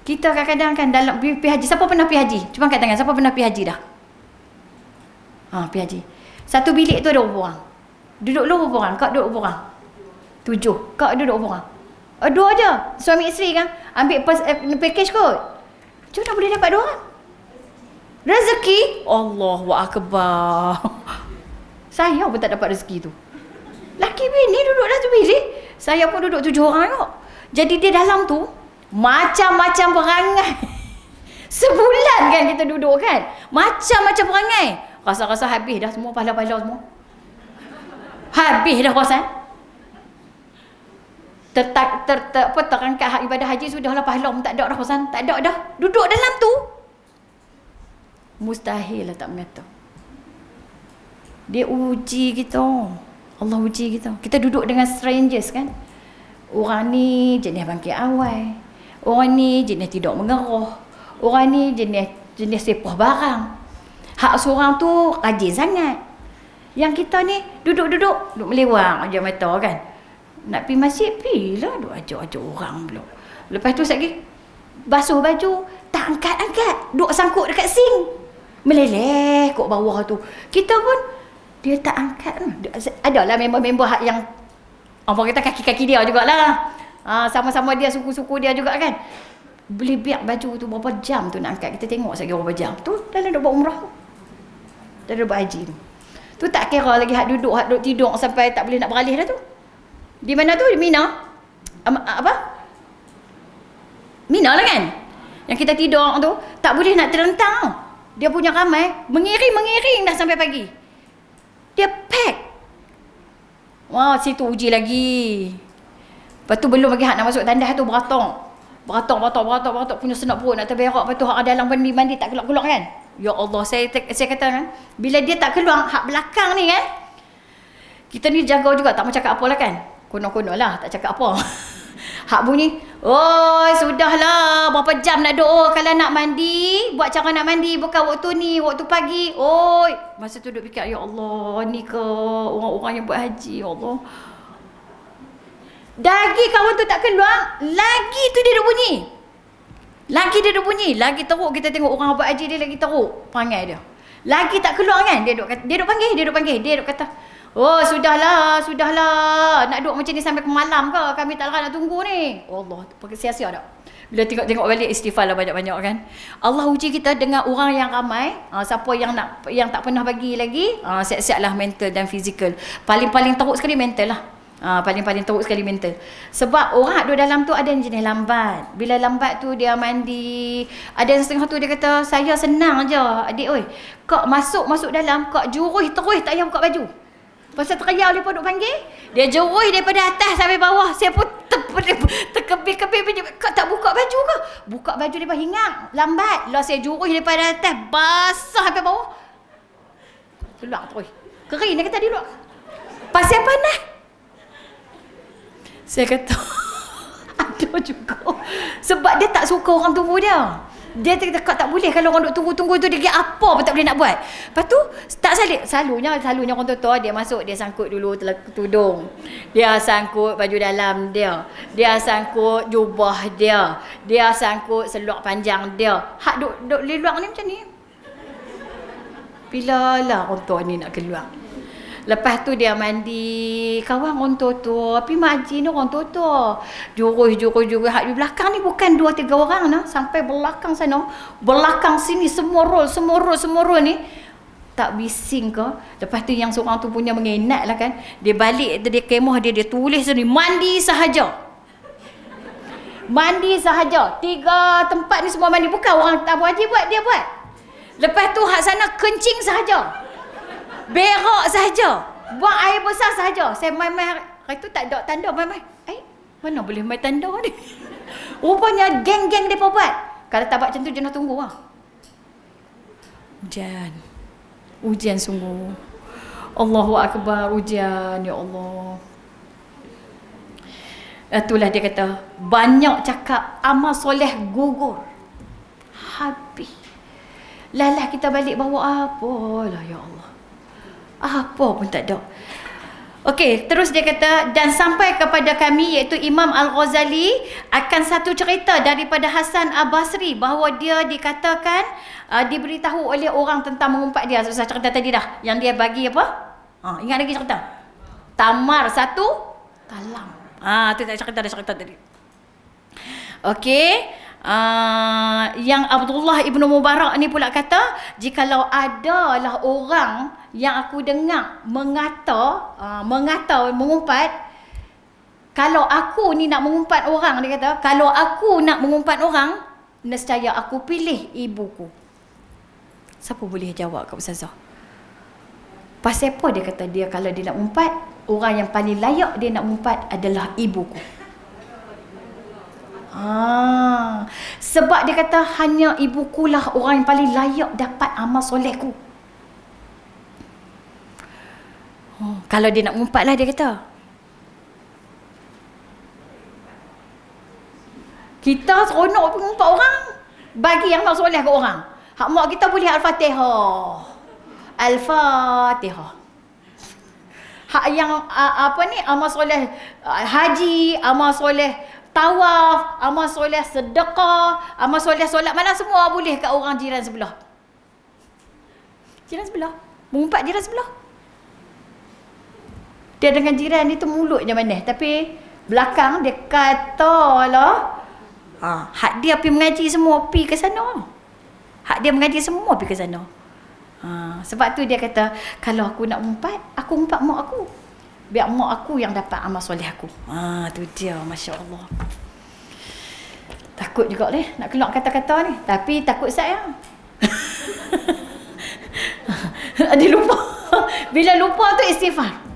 Kita kadang-kadang kan dalam pergi haji, siapa pernah pergi haji? Cuba angkat tangan, siapa pernah pergi haji dah? Pergi haji. Satu bilik tu ada berapa orang? Duduk lu berapa orang? Kau duduk berapa orang? 7. Kau duduk berapa orang? 2 je. Suami isteri kan? Ambil package kot. Macam mana boleh dapat 2 orang? Rezeki? Allahu Akbar. Saya pun tak dapat rezeki tu. Laki bini duduk dalam tu bilik, saya pun duduk 7 orang kot. Jadi dia dalam tu macam-macam perangai. Sebulan kan kita duduk kan, macam-macam perangai. Rasa-rasa habis dah semua pahala-pahala semua. Habis dah rasa. Terangkat hak ibadah haji sudahlah, pahala pun tak ada dah rasa. Tak ada dah. Duduk dalam tu mustahil lah tak mengata. Dia uji kita. Allah uji kita. Kita duduk dengan strangers kan. Orang ni jenis bangkit awal. Orang ni jenis tidak mengeruh. Orang ni jenis sepah barang. Hak seorang tu rajin sangat. Yang kita ni duduk melewang aja mata kan. Nak pergi masjid, pergilah. Duk ajak-ajak orang pula. Lepas tu lagi basuh baju, tak angkat-angkat. Duk sangkut dekat sink. Meleleh kat bawah tu. Kita pun dia tak angkat. Adalah member-member yang orang kata kaki-kaki dia jugalah. Sama-sama dia, suku-suku dia juga kan. Boleh biar baju tu berapa jam tu nak angkat. Kita tengok sekali berapa jam. Tu dalam duk buat umrah tu. Dalam duk buat haji tu. Tu tak kira lagi hak duduk tidur sampai tak boleh nak beralih dah tu. Di mana tu? Di Mina. Apa? Mina lah kan? Yang kita tidur tu tak boleh nak terlentang. Dia punya ramai mengiring dah sampai pagi. Dia pack. Wah, situ uji lagi. Lepas tu belum lagi hak nak masuk tandas tu beratok punya senak perut nak terberak. Lepas tu hak dalam mandi tak keluar-keluar kan. Ya Allah, saya kata kan, bila dia tak keluar hak belakang ni kan, kita ni jaga juga, tak mau cakap apalah kan. Kono-kono lah, tak cakap apa. Hak bunyi, oi sudahlah, berapa jam nak doa kalau nak mandi, buat cara nak mandi, bukan waktu ni, waktu pagi. Oi, masa tu duk fikir, ya Allah, ni ke orang-orang yang buat haji, ya Allah. Lagi kawan tu tak keluar, lagi tu dia duk bunyi. Lagi teruk kita tengok orang buat haji dia lagi teruk perangai dia. Lagi tak keluar kan, dia duk panggil, dia duk kata, oh sudahlah, nak duduk macam ni sampai ke malam ke? Kami tak nak tunggu ni. Oh Allah, sia-sia tak? Bila tengok balik istighfar lah banyak-banyak kan. Allah uji kita dengan orang yang ramai. Siapa yang tak pernah bagi lagi, siap-siap lah mental dan fizikal. Paling teruk sekali mental lah. Paling teruk sekali mental. Sebab orang duduk dalam tu ada yang jenis lambat. Bila lambat tu dia mandi. Ada yang setengah tu dia kata, saya senang je adik oi. Kak masuk dalam, kak juruh terus tak payah buka baju. Pasal teriak dia pun duk panggil, dia juruh daripada atas sampai bawah. Saya pun terkebir-kebir. Kak tak buka baju ke? Buka baju daripada hingang. Lambat. Lah saya juruh daripada atas basah sampai bawah. Keluar terus. Kering dia kata dia duduk. Pasal panas. Saya kata ada juga. Sebab dia tak suka orang tunggu dia. Dia kata kau tak boleh kalau orang duk tunggu-tunggu tu, dia apa pun tak boleh nak buat. Lepas tu tak salib. Selalunya orang tua dia masuk, dia sangkut dulu tudung. Dia sangkut baju dalam dia. Dia sangkut jubah dia. Dia sangkut seluk panjang dia. Hak duk leluak ni macam ni. Bila lah orang tua ni nak keluar. Lepas tu dia mandi, kawan orang tua. Tapi makcik ni orang tua. Jurus. Hak di belakang ni bukan 2-3 orang nah. Sampai belakang sana. Belakang sini semua roll ni. Tak bising ke. Lepas tu yang seorang tu punya mengenak lah kan. Dia balik, dia kemah dia tulis ni. Mandi sahaja. 3 tempat ni semua mandi. Bukan orang Abu Haji buat, dia buat. Lepas tu hak sana kencing sahaja. Berak sahaja. Buang air besar sahaja. Saya main-main hari tu tak ada tanda main-main. Mana boleh main tanda ni? Rupanya geng-geng mereka buat. Kalau tak buat macam tu, jangan tunggu lah. Ujian sungguh. Allahu Akbar, ujian. Ya Allah. Itulah dia kata, banyak cakap amal soleh gugur. Habis. Lalah kita balik bawa apa lah, ya Allah. Apa pun tak ada. Okey, terus dia kata, dan sampai kepada kami, iaitu Imam Al-Ghazali, akan satu cerita daripada Hasan Al-Basri bahawa dia dikatakan diberitahu oleh orang tentang mengumpat dia. Saya cerita tadi dah, yang dia bagi apa? Ingat lagi cerita? Tamar satu talam. Tu tak cerita tadi. Okey. Yang Abdullah Ibnu Mubarak ni pula kata, jikalau adalah orang yang aku dengar mengumpat, kalau aku ni nak mengumpat orang, dia kata, kalau aku nak mengumpat orang, nescaya aku pilih ibuku. Siapa boleh jawab kat Ustazah? Pasal apa dia kata dia kalau dia nak mengumpat, orang yang paling layak dia nak mengumpat adalah ibuku? Sebab dia kata hanya ibukulah orang yang paling layak dapat amal solehku. Kalau dia nak mengumpat lah, dia kata. Kita seronok mengumpat orang, bagi amal soleh ke orang. Hak mak kita boleh Al-Fatihah. Hak yang amal soleh haji, amal soleh tawaf, amal soleh sedekah, amal soleh solat malam, semua boleh kat orang jiran sebelah. Mengumpat jiran sebelah. Dia dengan jiran ni tu mulut je manis, tapi belakang dia kata lah, hak dia pergi mengaji semua pergi ke sana. Sebab tu dia kata, kalau aku nak mengumpat, aku umpat mak aku. Biar mak aku yang dapat amal soleh aku. Tu dia, Masya Allah. Takut juga ni nak keluar kata-kata ni. Tapi takut saya. Dia lupa. Bila lupa tu istighfar.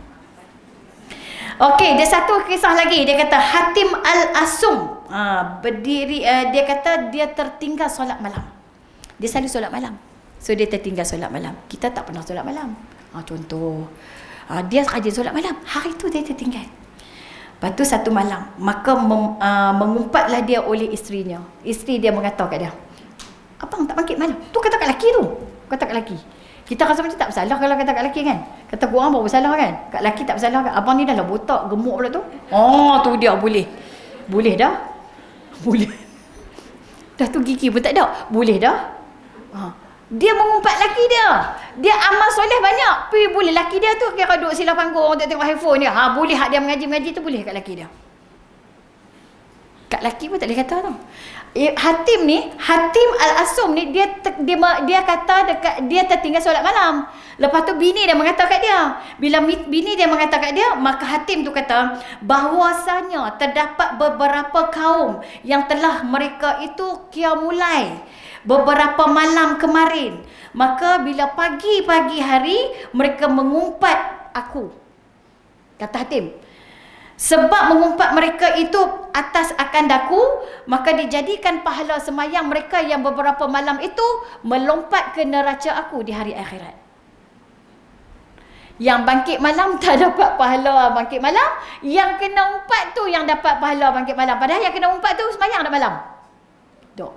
Okey, dia satu kisah lagi. Dia kata Hatim Al-Asum berdiri, dia kata dia tertinggal solat malam. Dia selalu solat malam. So dia tertinggal solat malam. Kita tak pernah solat malam. Contoh, dia rajin solat malam. Hari tu dia tertinggal. Lepas tu satu malam, maka mengumpatlah dia oleh isterinya. Isteri dia mengatakan kat dia, abang tak bangkit malam. Tu kata kat lelaki tu. Kata kat lelaki. Kita rasa macam tak bersalah kalau kata kat lelaki kan. Kata korang baru bersalah kan. Kat lelaki tak bersalah kan. Abang ni dah lah botak, gemuk pula tu. Tu dia boleh. Boleh dah. Boleh. Dah tu gigi pun tak ada. Boleh dah. Dia mengumpat laki dia. Dia amal soleh banyak. Tapi boleh laki dia tu kira duduk silah panggung, tengok handphone dia. Boleh hak dia mengaji tu boleh kat laki dia. Kat laki pun tak boleh kata tu. Hatim Al-Asum ni dia kata dia tertinggal solat malam. Lepas tu bini dia mengata kat dia. Bila bini dia mengata kat dia, maka Hatim tu kata bahawasanya terdapat beberapa kaum yang telah mereka itu qiyamulai beberapa malam kemarin. Maka bila pagi-pagi hari mereka mengumpat aku. Kata Hatim. Sebab mengumpat mereka itu atas akan daku, maka dijadikan pahala semayang mereka yang beberapa malam itu melompat ke neraca aku di hari akhirat. Yang bangkit malam tak dapat pahala bangkit malam, yang kena umpat tu yang dapat pahala bangkit malam. Padahal yang kena umpat tu semayang dah malam. Dok.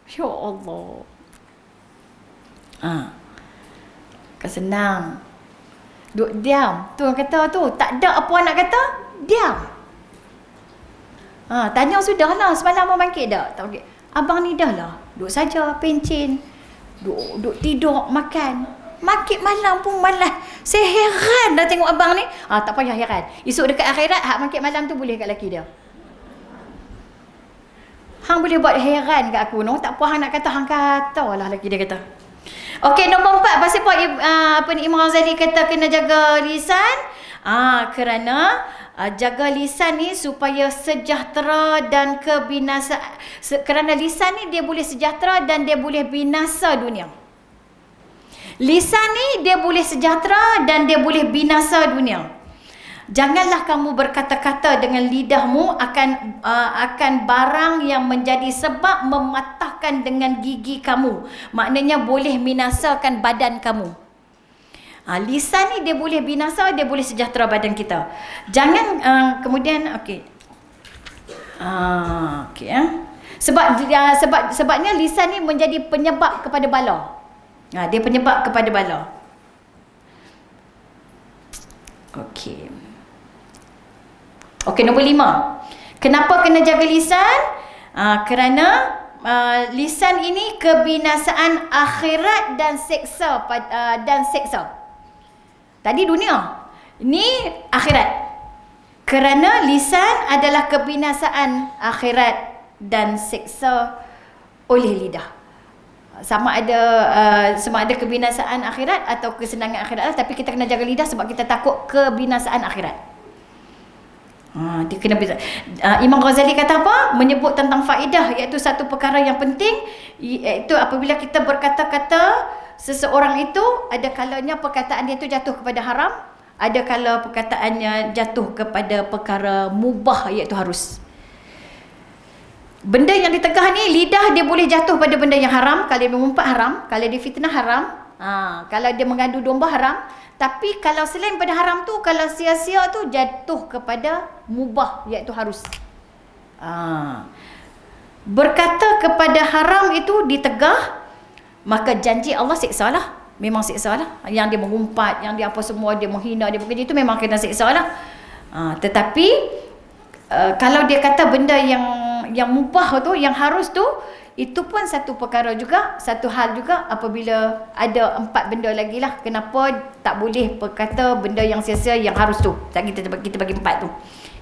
Ya Allah. Ah. Kan senang. Duk diam. Tu orang kata tu, tak ada apa nak kata, diam. Tanya sudah lah, semalam mau bangkit dah? Tak bangkit. Abang ni dah lah. Duk saja, pencin. Duk tidur, makan. Makin malam pun malas. Saya heran dah tengok abang ni. Tak payah heran. Esok dekat akhirat, hak makin malam tu boleh kat laki dia. Hang boleh buat heran kat aku. No? Tak apa hang nak kata, hang kata lah laki dia kata. Okey, nombor 4. Pasal apa ni Imam Ghazali kata kena jaga lisan? Kerana jaga lisan ni supaya sejahtera dan kebinasaan. Kerana lisan ni dia boleh sejahtera dan dia boleh binasa dunia. Lisan ni dia boleh sejahtera dan dia boleh binasa dunia. Janganlah kamu berkata-kata dengan lidahmu akan barang yang menjadi sebab mematahkan dengan gigi kamu. Maknanya boleh binasakan badan kamu. Lisan ni dia boleh binasa, dia boleh sejahtera badan kita. Jangan kemudian sebabnya lisan ni menjadi penyebab kepada bala. Dia penyebab kepada bala. Okey, nombor 5. Kenapa kena jaga lisan? Kerana lisan ini kebinasaan akhirat dan seksa. Tadi dunia, ini akhirat. Kerana lisan adalah kebinasaan akhirat dan seksa oleh lidah. Sama ada kebinasaan akhirat atau kesenangan akhirat lah, tapi kita kena jaga lidah sebab kita takut kebinasaan akhirat. Dia kena Imam Ghazali kata apa? Menyebut tentang faedah, iaitu satu perkara yang penting, iaitu apabila kita berkata-kata seseorang itu, ada kalanya perkataan dia itu jatuh kepada haram, ada kala perkataannya jatuh kepada perkara mubah, iaitu harus. Benda yang ditegah ni, lidah dia boleh jatuh pada benda yang haram. Kalau dia mengumpat haram, kalau dia fitnah haram, kalau dia mengadu domba haram. Tapi kalau selain pada haram tu, kalau sia-sia tu jatuh kepada mubah, iaitu harus. Berkata kepada haram itu ditegah, maka janji Allah siksa lah. Memang siksa lah. Yang dia mengumpat, yang dia apa semua, dia menghina, dia bekerja, itu memang kena siksa lah. Tetapi kalau dia kata benda yang mubah tu, yang harus tu, itu pun satu perkara juga, satu hal juga. Apabila ada 4 benda lagi lah, kenapa tak boleh berkata benda yang sia-sia yang harus tu. Kita bagi 4 tu.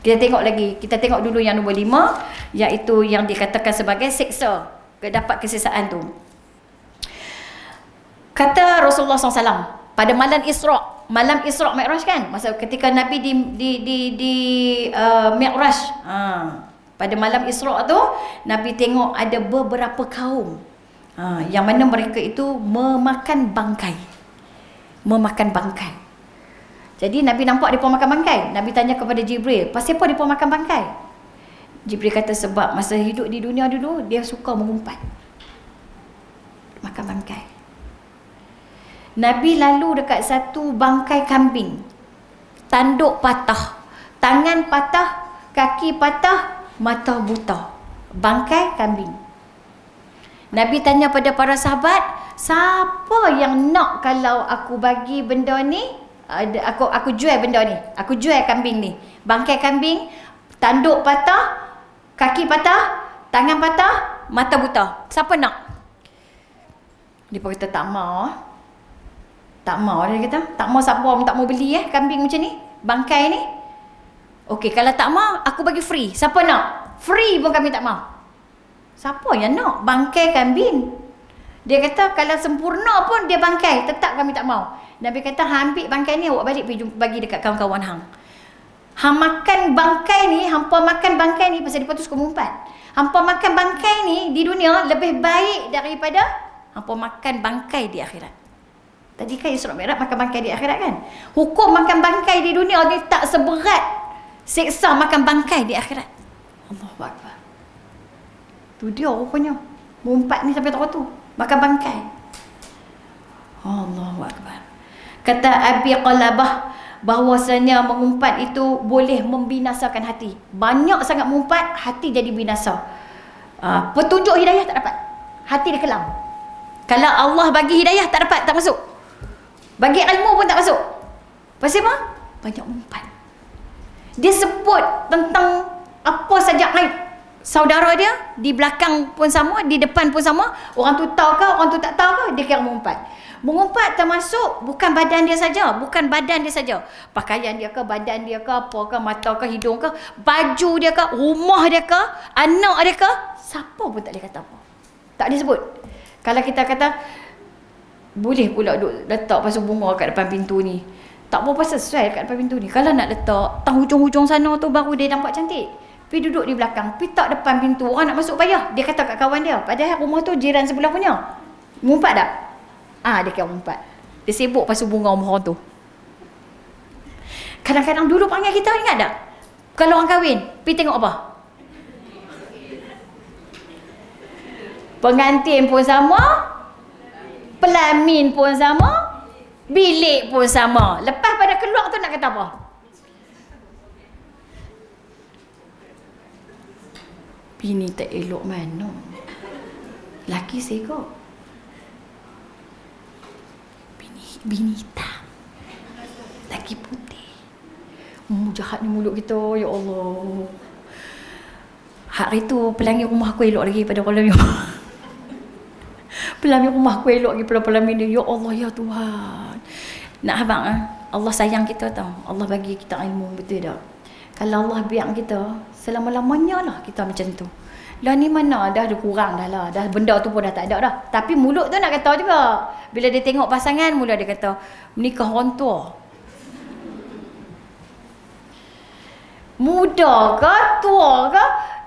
Kita tengok dulu yang nombor 5, iaitu yang dikatakan sebagai siksa, dapat kesisaan tu. Kata Rasulullah SAW pada malam Isra' Mi'raj kan, masa ketika Nabi di Mi'raj, pada malam Isra' tu Nabi tengok ada beberapa kaum yang mana mereka itu memakan bangkai. Jadi Nabi nampak mereka makan bangkai. Nabi tanya kepada Jibril, pasal apa mereka makan bangkai? Jibril kata sebab masa hidup di dunia dulu dia suka mengumpat, makan bangkai. Nabi lalu dekat satu bangkai kambing. Tanduk patah, tangan patah, kaki patah, mata buta. Bangkai kambing. Nabi tanya pada para sahabat, siapa yang nak kalau aku bagi benda ni, aku jual benda ni, aku jual kambing ni. Bangkai kambing, tanduk patah, kaki patah, tangan patah, mata buta. Siapa nak? Dia kata tak mau. Tak mau, dia kata. Tak mau, siapa tak mau beli kambing macam ni, bangkai ni. Okey, kalau tak mau, aku bagi free. Siapa nak? Free pun kami tak mau. Siapa yang nak bangkai kambing? Dia kata kalau sempurna pun dia bangkai, tetap kami tak mau. Nabi kata, ambil bangkai ni, awak balik pergi bagi dekat kawan-kawan hang. Hang makan bangkai ni, hampa makan bangkai ni pasal dia patut suka mengumpat. Hampa makan bangkai ni di dunia lebih baik daripada hampa makan bangkai di akhirat. Tadi kan Isra' Mi'raj makan bangkai di akhirat kan? Hukum makan bangkai di dunia ni tak seberat siksa makan bangkai di akhirat. Allahu Akbar. Tu dia rupanya. Mengumpat ni sampai tak tu. Makan bangkai. Allahu Akbar. Kata Abi Qalabah, bahawasanya mengumpat itu boleh membinasakan hati. Banyak sangat mengumpat, hati jadi binasa. Petunjuk hidayah tak dapat. Hati dia kelam. Kalau Allah bagi hidayah tak dapat, tak masuk. Bagi ilmu pun tak masuk. Pasal apa? Banyak umpat. Dia sebut tentang apa saja aib saudara dia, di belakang pun sama, di depan pun sama. Orang tu tahu ke, orang tu tak tahu ke, dia kira mengumpat. Mengumpat termasuk bukan badan dia saja, bukan badan dia saja. Pakaian dia ke, badan dia ke, apa ke, mata ke, hidung ke, baju dia ke, rumah dia ke, anak dia ke, siapa pun tak boleh kata apa. Tak disebut. Kalau kita kata boleh pula duk letak pasu bunga kat depan pintu ni, tak apa sesuai kat depan pintu ni. Kalau nak letak tang hujung-hujung sana tu baru dia nampak cantik. Pergi duduk di belakang, pergi tak depan pintu, orang nak masuk payah. Dia kata kat kawan dia, padahal rumah tu jiran sebelah punya. Mengumpat tak? Dia kira mengumpat. Dia sibuk pasu bunga rumah orang tu. Kadang-kadang dulu panggil kita, ingat tak? Kalau orang kahwin, pergi tengok apa? Pengantin pun sama, pelamin pun sama, bilik pun sama. Lepas pada keluar tu nak kata apa? Bini tak elok mana? Laki segok. Bini hitam. Laki putih. Jahat ni mulut kita, ya Allah. Hari tu pelangi rumah aku elok lagi pada pelangi rumah. Pelangi rumah aku elok lagi pada pelangi dia. Ya Allah, ya Tuhan. Nak abang Allah sayang kita tau. Allah bagi kita ilmu, betul tak? Kalau Allah biar kita, selama-lamanya lah kita macam tu. Lah ni mana dah ada kurang dah lah. Dah benda tu pun dah tak ada dah. Tapi mulut tu nak kata juga. Bila dia tengok pasangan, mula dia kata, menikah orang tua. Muda ke, tua ke,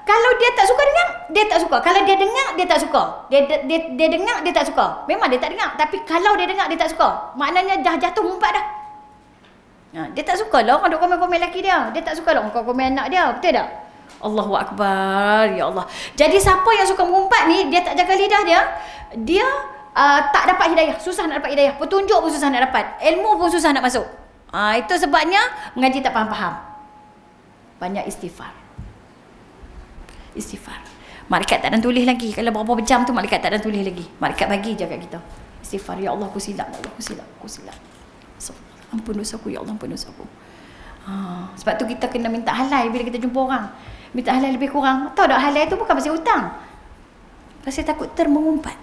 kalau dia tak suka dengar, dia tak suka. Kalau dia dengar, dia tak suka. Dia dengar, dia tak suka. Memang dia tak dengar. Tapi kalau dia dengar, dia tak suka. Maknanya dah jatuh umpat dah. Dia tak suka lah orang duk komen-komen lelaki dia. Dia tak suka lah orang komen anak dia. Betul tak? Allahu Akbar. Ya Allah. Jadi siapa yang suka mengumpat ni, dia tak jaga lidah dia. Dia tak dapat hidayah. Susah nak dapat hidayah. Petunjuk pun susah nak dapat. Ilmu pun susah nak masuk. Itu sebabnya mengaji tak faham-faham. Banyak istighfar. Istighfar. Malaikat tak ada tulis lagi. Kalau berapa jam tu malaikat tak ada tulis lagi. Malaikat bagi jaga kita. Istighfar. Ya Allah, aku silap. Ya Allah, aku silap. Aku silap. Ampun dosaku, ya Allah, ampun dosaku. Sebab tu kita kena minta halal bila kita jumpa orang. Minta halal lebih kurang. Tahu tak, halal tu bukan pasal hutang. Pasal takut termengumpat.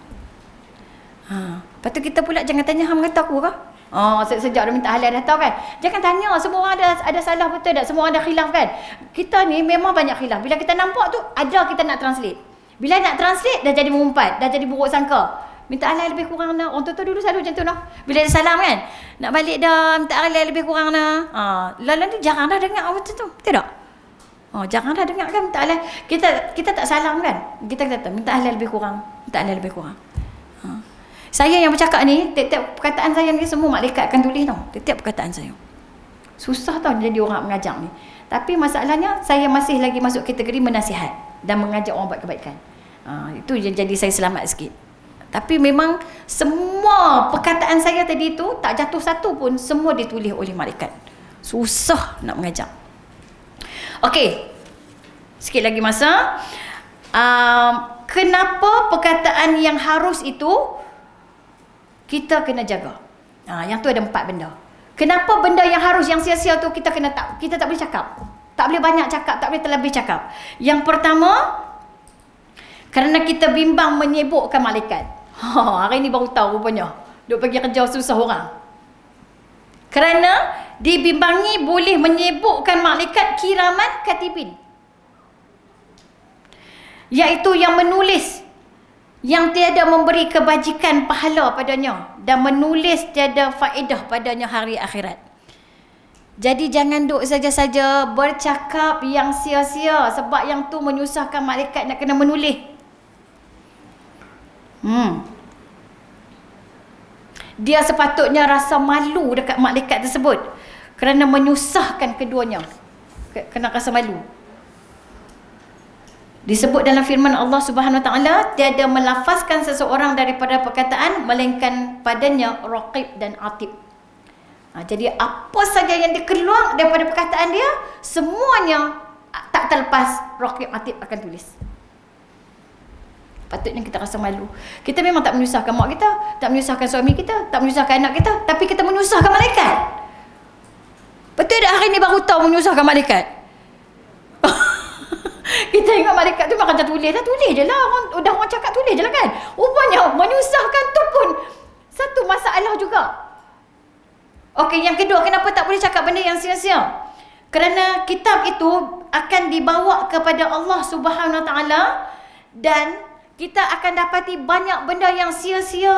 Lepas tu kita pula jangan tanya hang kata aku ke? Sejak dah minta halal dah tahu kan. Jangan tanya, semua orang ada salah, betul tak? Semua orang ada khilaf kan. Kita ni memang banyak khilaf. Bila kita nampak tu, ada kita nak translate. Bila nak translate, dah jadi mengumpat, dah jadi buruk sangka. Minta halal lebih kurang dah. Orang tua dulu selalu macam tu dah. Bila dia salam kan, nak balik dah, minta halal lebih kurang dah. Lalu ni jarang dah dengar macam tu. Betul tak? Jarang dah dengar kan minta halal. Kita tak salam kan. Kita kata minta halal lebih kurang. Minta halal lebih kurang. Saya yang bercakap ni, tiap-tiap perkataan saya ni semua malaikat akan tulis tau. Tiap-tiap perkataan saya. Susah tau jadi orang mengajar ni. Tapi masalahnya, saya masih lagi masuk kategori menasihat dan mengajak orang buat kebaikan. Itu yang jadi saya selamat sikit. Tapi memang semua perkataan saya tadi tu tak jatuh satu pun, semua ditulis oleh malaikat. Susah nak mengajar. Okey. Sikit lagi masa. Kenapa perkataan yang harus itu kita kena jaga? Yang tu ada 4 benda. Kenapa benda yang harus, yang sia-sia tu kita tak boleh cakap. Tak boleh banyak cakap, tak boleh terlebih cakap. Yang pertama, kerana kita bimbang menyibukkan malaikat. Hari ni baru tahu rupanya. Duk pergi kerja susah orang. Kerana dibimbangi boleh menyibukkan malaikat kiraman katibin. Iaitu yang menulis, yang tiada memberi kebajikan pahala padanya dan menulis tiada faedah padanya hari akhirat. Jadi jangan duk saja-saja bercakap yang sia-sia, sebab yang tu menyusahkan malaikat nak kena menulis. Dia sepatutnya rasa malu dekat malaikat tersebut kerana menyusahkan keduanya. Kena rasa malu. Disebut dalam firman Allah Subhanahu Wa Taala, tiada melafazkan seseorang daripada perkataan melainkan padanya raqib dan atid. Jadi apa saja yang dikeluar daripada perkataan dia, semuanya tak terlepas raqib atid akan tulis. Patutnya kita rasa malu. Kita memang tak menyusahkan mak kita, tak menyusahkan suami kita, tak menyusahkan anak kita, tapi kita menyusahkan malaikat. Betul tak hari ni baru tahu menyusahkan malaikat? Kita ingat malaikat tu macam tulis je lah. Orang cakap tulis je lah kan. Rupanya menyusahkan tu pun satu masalah juga. Okey, yang kedua, kenapa tak boleh cakap benda yang sia-sia? Kerana kitab itu akan dibawa kepada Allah Subhanahu Wa Taala dan kita akan dapati banyak benda yang sia-sia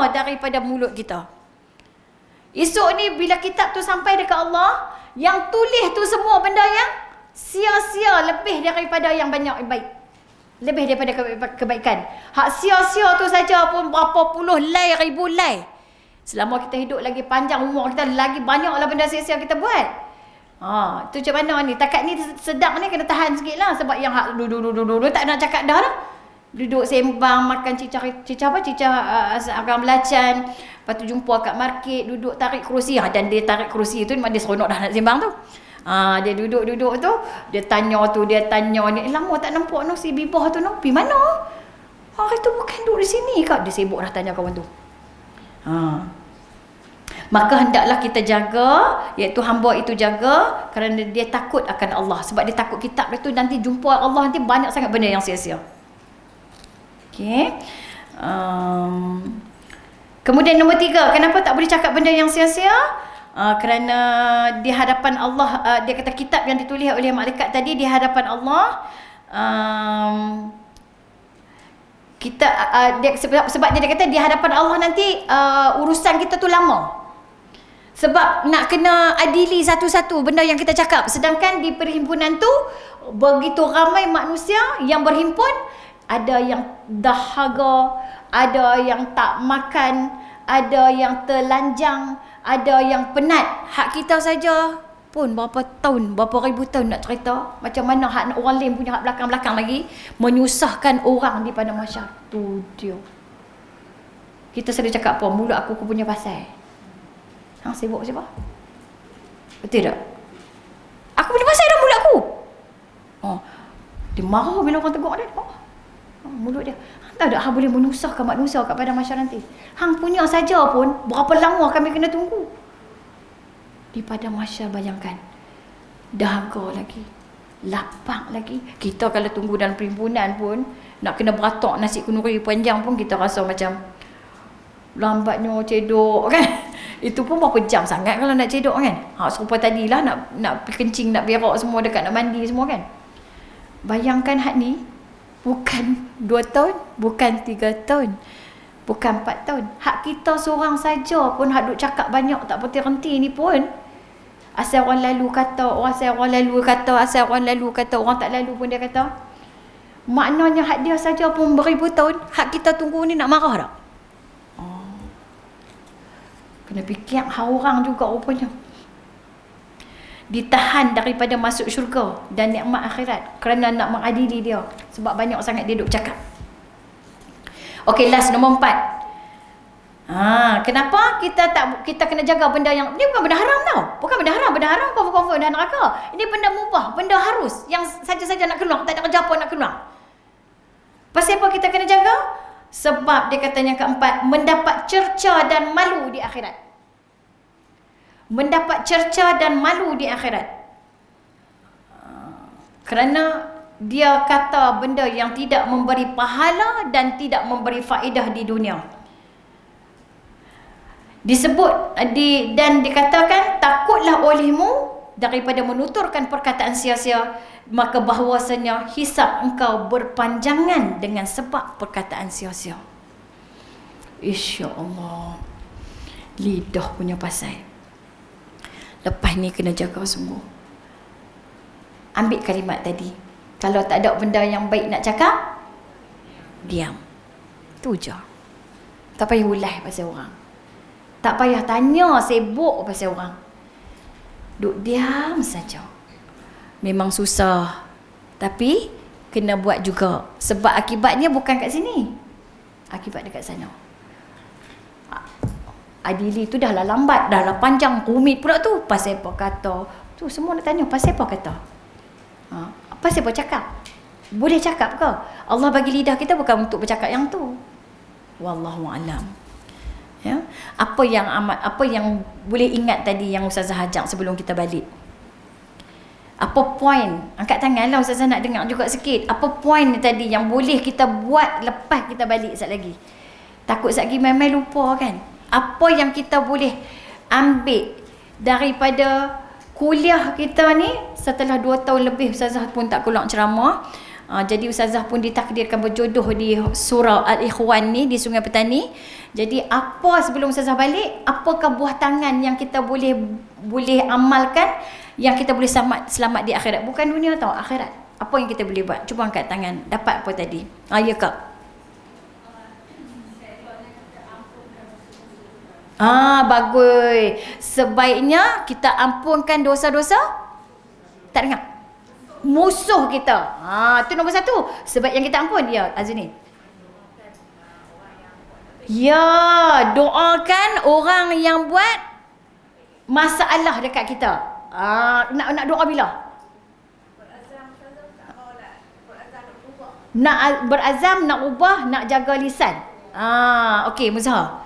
daripada mulut kita. Esok ni bila kitab tu sampai dekat Allah, yang tulis tu semua benda yang sia-sia lebih daripada yang banyak yang baik. Lebih daripada kebaikan. Hak sia-sia tu saja pun berapa puluh lay, ribu lay. Selama kita hidup lagi panjang umur kita, lagi banyaklah benda sia-sia kita buat. Tu macam mana ni? Takat ni sedang ni kena tahan sikit lah. Sebab yang hak duduk tak nak cakap dah lah. Duduk sembang, makan cicah agam belacan. Lepas tu jumpa kat market, duduk tarik kerusi. Dan dia tarik kerusi tu memang dia seronok dah nak sembang tu. Dia duduk tu, dia tanya ni. Lama tak nampak no si bibah tu no. Pergi mana? Itu bukan duduk di sini kau. Dia sibuk dah tanya kawan tu. Maka hendaklah kita jaga, iaitu hamba itu jaga kerana dia takut akan Allah. Sebab dia takut kitab itu nanti jumpa Allah, nanti banyak sangat benda yang sia-sia. Okey. Kemudian nombor 3, kenapa tak boleh cakap benda yang sia-sia? Kerana di hadapan Allah, dia kata kitab yang ditulis oleh malaikat tadi di hadapan Allah, kita sebab dia kata di hadapan Allah nanti urusan kita tu lama. Sebab nak kena adili satu-satu benda yang kita cakap. Sedangkan di perhimpunan tu begitu ramai manusia yang berhimpun. Ada yang dahaga, ada yang tak makan, ada yang telanjang, ada yang penat. Hak kita saja pun berapa tahun, berapa ribu tahun nak cerita. Macam mana hak orang lain punya hak belakang-belakang lagi. Menyusahkan orang di pada masyarakat. Tu dia. Kita selalu cakap apa? Mulut aku punya pasal. Hang sibuk siapa? Betul tak? Aku punya pasal dah mulut aku. Dia marah bila orang tegur dia. Mulut dia. Hang tahu tak hang boleh menyusahkan manusia kepada masyarakat nanti. Hang punya saja pun berapa lama kami kena tunggu. Di pada masyarakat bayangkan. Dahaga lagi. Lapang lagi. Kita kalau tunggu dalam perhimpunan pun nak kena beratok nasi kenduri panjang pun kita rasa macam lambatnya cedok kan. Itu pun berapa jam sangat kalau nak cedok kan. Serupa tadilah nak kencing, nak berak semua dekat nak mandi semua kan. Bayangkan hak ni bukan 2 tahun, bukan 3 tahun, bukan 4 tahun. Hak kita seorang saja pun hak duk cakap banyak tak berhenti ni pun. Asal orang lalu kata, asal orang lalu kata, orang tak lalu pun dia kata. Maknanya hak dia saja pun beribu tahun, hak kita tunggu ni nak marah tak? Kena fikir hak orang juga rupanya. Ditahan daripada masuk syurga dan nikmat akhirat kerana nak mengadili dia. Sebab banyak sangat dia duk cakap. Okey, last nombor 4. Kenapa kita kena jaga benda yang ni bukan benda haram tau. Bukan benda haram, confirm dah neraka. Ini benda mubah, benda harus yang saja-saja nak keluar, tak ada kerja apa nak keluar. Pasal apa kita kena jaga? Sebab dia kata yang keempat, mendapat cerca dan malu di akhirat. Mendapat cerca dan malu di akhirat. Kerana dia kata benda yang tidak memberi pahala dan tidak memberi faedah di dunia. Disebut dan dikatakan, takutlah olehmu daripada menuturkan perkataan sia-sia, maka bahawasanya hisab engkau berpanjangan dengan sebab perkataan sia-sia. Insya-Allah. Lidah punya pasal. Lepas ni kena jaga sungguh. Ambil kalimat tadi. Kalau tak ada benda yang baik nak cakap, diam. Tu je. Tak payah ulah pasal orang. Tak payah tanya sibuk pasal orang. Duk diam saja. Memang susah. Tapi kena buat juga. Sebab akibatnya bukan kat sini. Akibat dekat sana. Adili tu dah lah lambat, dah lah panjang, rumit pula tu. Pasal apa kata? Tu semua nak tanya, pasal apa kata? Pasal apa cakap? Boleh cakap ke? Allah bagi lidah kita bukan untuk bercakap yang tu. Wallahu alam. Ya. Apa yang boleh ingat tadi yang Ustazah ajak sebelum kita balik? Apa poin? Angkat tangan lah Ustazah nak dengar juga sikit. Apa poin tadi yang boleh kita buat lepas kita balik sekejap lagi? Takut sekejap lagi memang lupa kan? Apa yang kita boleh ambil daripada kuliah kita ni setelah 2 tahun lebih Ustazah pun tak keluar ceramah. Jadi Ustazah pun ditakdirkan berjodoh di surau Al-Ikhwan ni di Sungai Petani. Jadi apa sebelum Ustazah balik, apakah buah tangan yang kita boleh amalkan yang kita boleh selamat di akhirat, bukan dunia tau, akhirat. Apa yang kita boleh buat? Cuba angkat tangan. Dapat apa tadi? Ya Kak. Bagus. Sebaiknya kita ampunkan dosa-dosa. Tak dengar? Musuh kita. Tu nombor 1. Sebab yang kita ampun. Ya, Azuni. Ya, doakan orang yang buat masalah dekat kita. Nak doa bila? Nak berazam, nak ubah, nak jaga lisan. Okey, Muzahar.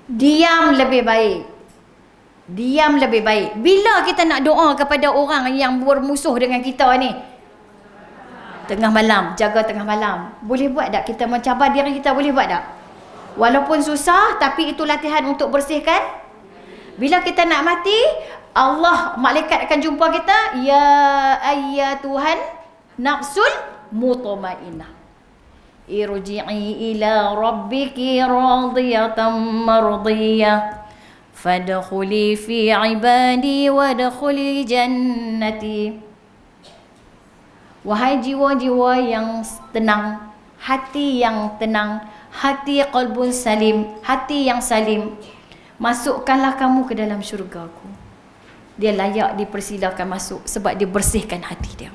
Diam lebih baik. Diam lebih baik. Bila kita nak doa kepada orang yang bermusuh dengan kita ni? Tengah malam, jaga tengah malam. Boleh buat tak? Kita mencabar diri kita, boleh buat tak? Walaupun susah, tapi itu latihan untuk bersihkan. Bila kita nak mati, Allah, malaikat akan jumpa kita. Ya ayyatuhan nafsul mutmainnah, irji'i ila rabbiki radiyatan mardiyah, fadkhuli fi ibadi wadkhuli jannati. Wahai jiwa-jiwa yang tenang, hati yang tenang, hati qalbun salim, hati yang salim, masukkanlah kamu ke dalam syurgaku. Dia layak dipersilakan masuk sebab dia bersihkan hati dia.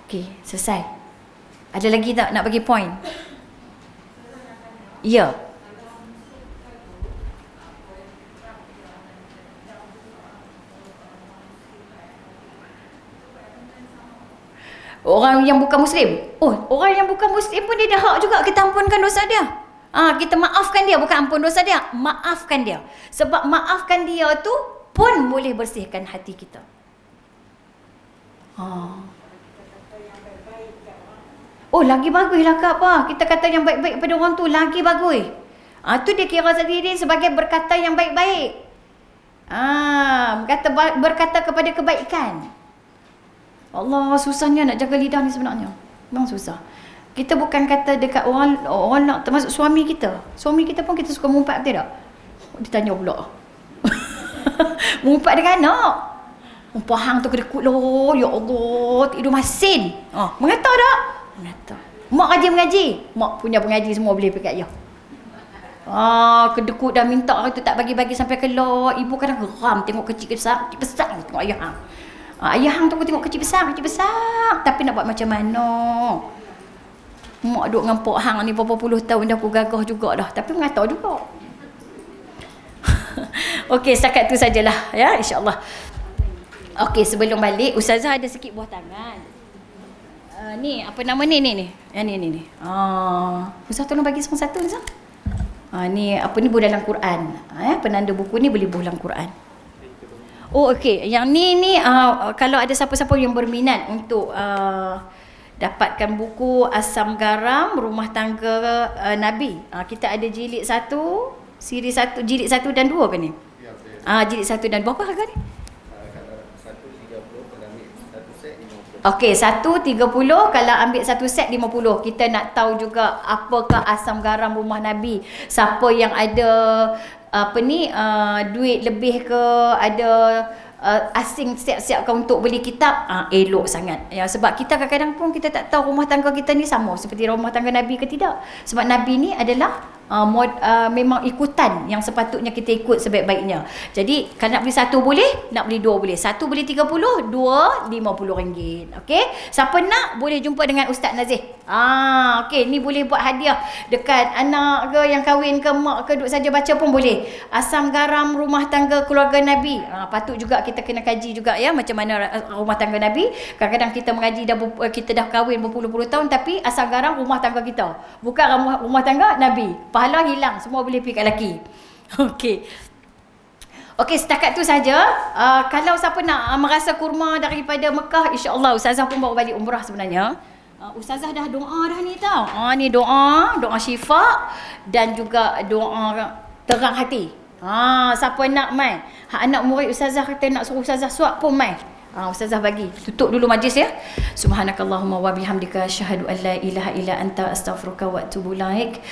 Okey, selesai. Ada lagi tak nak bagi point? Ya. Orang yang bukan Muslim. Orang yang bukan Muslim pun dia dah hak juga kita ampunkan dosa dia. Kita maafkan dia, bukan ampun dosa dia. Maafkan dia. Sebab maafkan dia tu pun boleh bersihkan hati kita. Lagi baguslah Kak apa. Kita kata yang baik-baik pada orang tu lagi bagus. Tu dia kira sendiri sebagai berkata yang baik-baik. Berkata kepada kebaikan. Allah, susahnya nak jaga lidah ni sebenarnya. Memang susah. Kita bukan kata dekat orang nak, termasuk suami kita. Suami kita pun kita suka mengumpat ke tak? Dia tanya pula. Mengumpat dengan anak. Pahang tu kedekut loh. Ya Allah, tidur masin. Mengata tak? Mengata. Mak rajin mengaji. Mak punya pengaji semua boleh pekat ya. Kedekut dah minta tu tak bagi-bagi sampai keluar. Ibu kadang geram tengok kecil besar tengok ayah hang. Ayah hang tu tengok kecil besar. Tapi nak buat macam mana? Mak duduk dengan Pok Hang ni berapa puluh tahun dah aku gagah juga dah. Tapi mengata juga. Okey, setakat tu sajalah ya, insya-Allah. Okey, sebelum balik Ustazah ada sikit buah tangan. Ni apa nama ni? Yang ni. Ustazah tolong bagi semua satu Ustazah. Ni apa ni buah dalam Quran. Penanda buku ni boleh buah dalam Quran. Okey, yang ni kalau ada siapa-siapa yang berminat untuk dapatkan buku Asam Garam Rumah Tangga Nabi. Kita ada jilid 1, siri 1, jilid 1 dan 2 ke ni? Ya, jilid 1 dan 2. Berapa harga ni? Kalau 1.30 kalau ambil satu set 50. Okey, 1.30 kalau ambil satu set 50. Kita nak tahu juga apakah Asam Garam Rumah Nabi. Siapa yang ada duit lebih ke, ada asing siap-siapkan untuk beli kitab, elok sangat ya, sebab kita kadang-kadang pun kita tak tahu rumah tangga kita ni sama seperti rumah tangga Nabi ke tidak. Sebab Nabi ni adalah memang ikutan yang sepatutnya kita ikut sebaik-baiknya. Jadi kalau nak beli satu boleh, nak beli dua boleh. Satu beli 30, dua RM50. Okey. Siapa nak boleh jumpa dengan Ustaz Nazih. Okey, ni boleh buat hadiah dekat anak ke yang kahwin ke mak ke, duk saja baca pun boleh. Asam garam rumah tangga keluarga Nabi. Patut juga kita kena kaji juga ya macam mana rumah tangga Nabi. Kadang-kadang kita mengaji kita dah kahwin berpuluh-puluh tahun tapi asam garam rumah tangga kita. Bukan rumah tangga Nabi. Pahala hilang, semua boleh pergi kat lelaki. Okey. Okey, setakat tu saja. Kalau siapa nak merasa kurma daripada Mekah, insya-Allah Ustazah pun bawa balik umrah sebenarnya. Ustazah dah doa dah ni tau. Ni doa syifa dan juga doa terang hati. Siapa nak mai? Anak murid Ustazah kata nak suruh Ustazah suap pun mai. Ustazah bagi. Tutup dulu majlis ya. Subhanakallahumma wa bihamdika asyhadu an la ilaha illa anta astaghfiruka wa atubu ilaik.